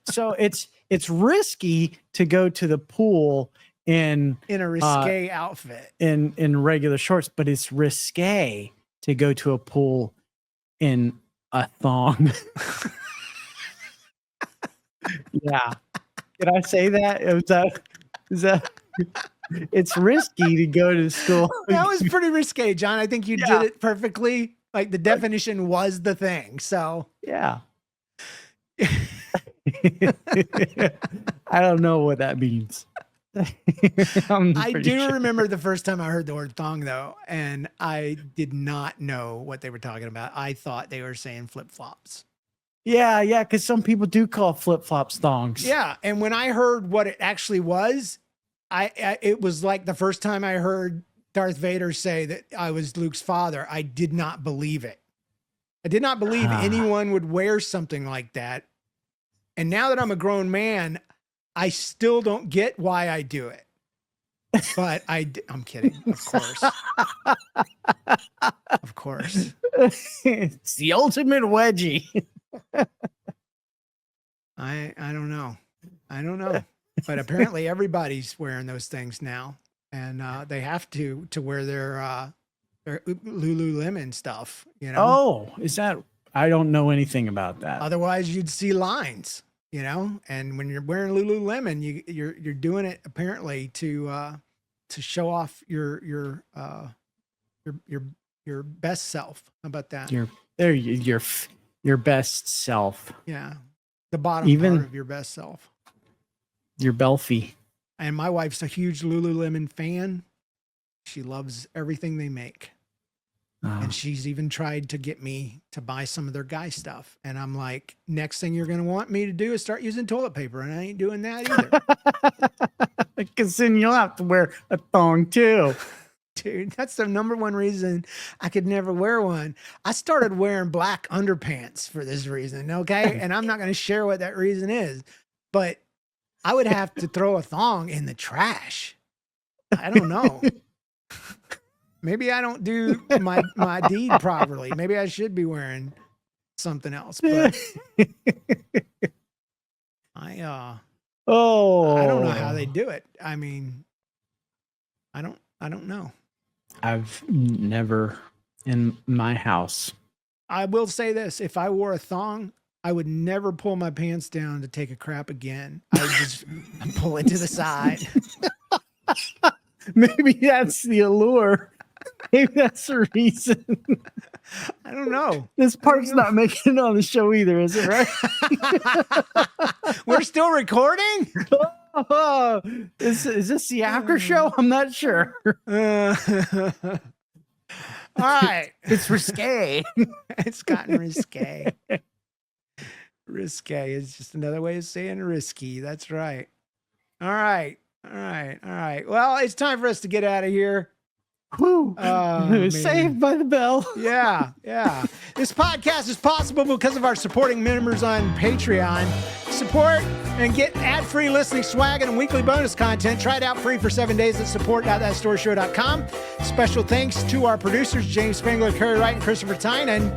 S2: So it's risky to go to the pool in
S1: a risque outfit
S2: in regular shorts, but it's risque to go to a pool in a thong. Yeah. Did I say that? Is that it's risky to go to school.
S1: That was pretty risque, John. I think you did it perfectly. Like the definition was the thing. So
S2: yeah. I don't know what that means.
S1: I do remember the first time I heard the word thong, though, and I did not know what they were talking about. I thought they were saying flip-flops.
S2: Yeah, because some people do call flip-flops thongs.
S1: Yeah, and when I heard what it actually was, it was like the first time I heard Darth Vader say that I was Luke's father. I did not believe it. I did not believe anyone would wear something like that. And now that I'm a grown man, I still don't get why I do it. But I'm kidding, of course. Of course.
S2: It's the ultimate wedgie.
S1: I don't know. But apparently everybody's wearing those things now. And they have to wear their Lululemon stuff, you know?
S2: Oh, is that? I don't know anything about that.
S1: Otherwise you'd see lines, you know? And when you're wearing Lululemon, you're doing it apparently to show off your best self. How about that?
S2: Your best self.
S1: Yeah. The bottom part of your best self.
S2: Your belfie.
S1: And my wife's a huge Lululemon fan. She loves everything they make. And she's even tried to get me to buy some of their guy stuff. And I'm like, next thing you're going to want me to do is start using toilet paper. And I ain't doing that either.
S2: Because then you'll have to wear a thong too.
S1: Dude, that's the number one reason I could never wear one. I started wearing black underpants for this reason, okay? And I'm not going to share what that reason is. But I would have to throw a thong in the trash. I don't know. Maybe I don't do my deed properly. Maybe I should be wearing something else. But I don't know how they do it. I mean, I don't know.
S2: I've never in my house.
S1: I will say this: if I wore a thong, I would never pull my pants down to take a crap again. I would just pull it to the side.
S2: Maybe that's the allure. Maybe that's the reason.
S1: I don't know.
S2: This part's not making it on the show either, is it, right?
S1: We're still recording?
S2: Oh, is this the after show? I'm not sure.
S1: All right.
S2: It's risque.
S1: It's gotten risque. Risque is just another way of saying risky. That's right. All right. All right. All right. Well, it's time for us to get out of here.
S2: Whew.
S1: Man.
S2: Saved by the bell.
S1: Yeah. Yeah. This podcast is possible because of our supporting members on Patreon. Support and get ad-free listening swag and weekly bonus content. Try it out free for 7 days at support.thatstoryshow.com. Special thanks to our producers, James Spangler, Kerry Wright, and Christopher Tynan.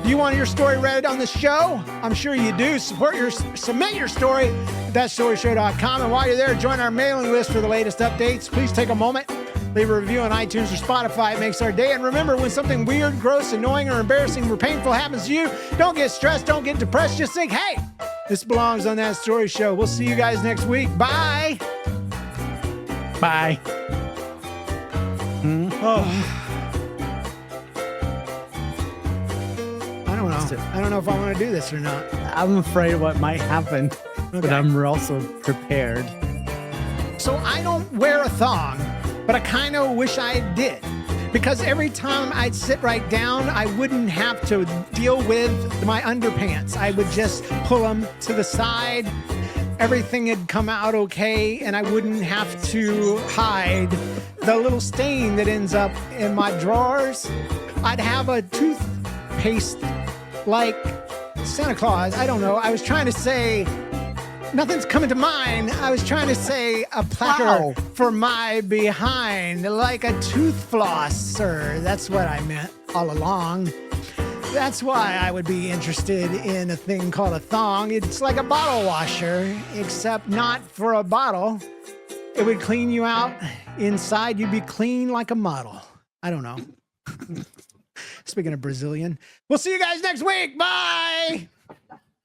S1: Do you want your story read on the show? I'm sure you do. Submit your story at thatstoryshow.com. And while you're there, join our mailing list for the latest updates. Please take a moment, leave a review on iTunes or Spotify. It makes our day. And remember, when something weird, gross, annoying, or embarrassing or painful happens to you, don't get stressed, don't get depressed. Just think, hey, this belongs on That Story Show. We'll see you guys next week. Bye.
S2: Bye.
S1: Oh. I don't know if I want to do this or not.
S2: I'm afraid of what might happen, but I'm also prepared.
S1: So I don't wear a thong, but I kind of wish I did. Because every time I'd sit right down, I wouldn't have to deal with my underpants. I would just pull them to the side. Everything had come out okay, and I wouldn't have to hide the little stain that ends up in my drawers. I'd have a toothpaste like Santa Claus. I don't know. I was trying to say, nothing's coming to mind. I was trying to say a platter for my behind, like a tooth flosser. That's what I meant all along. That's why I would be interested in a thing called a thong. It's like a bottle washer, except not for a bottle. It would clean you out inside. You'd be clean like a model. I don't know. Speaking of Brazilian, we'll see you guys next week. Bye.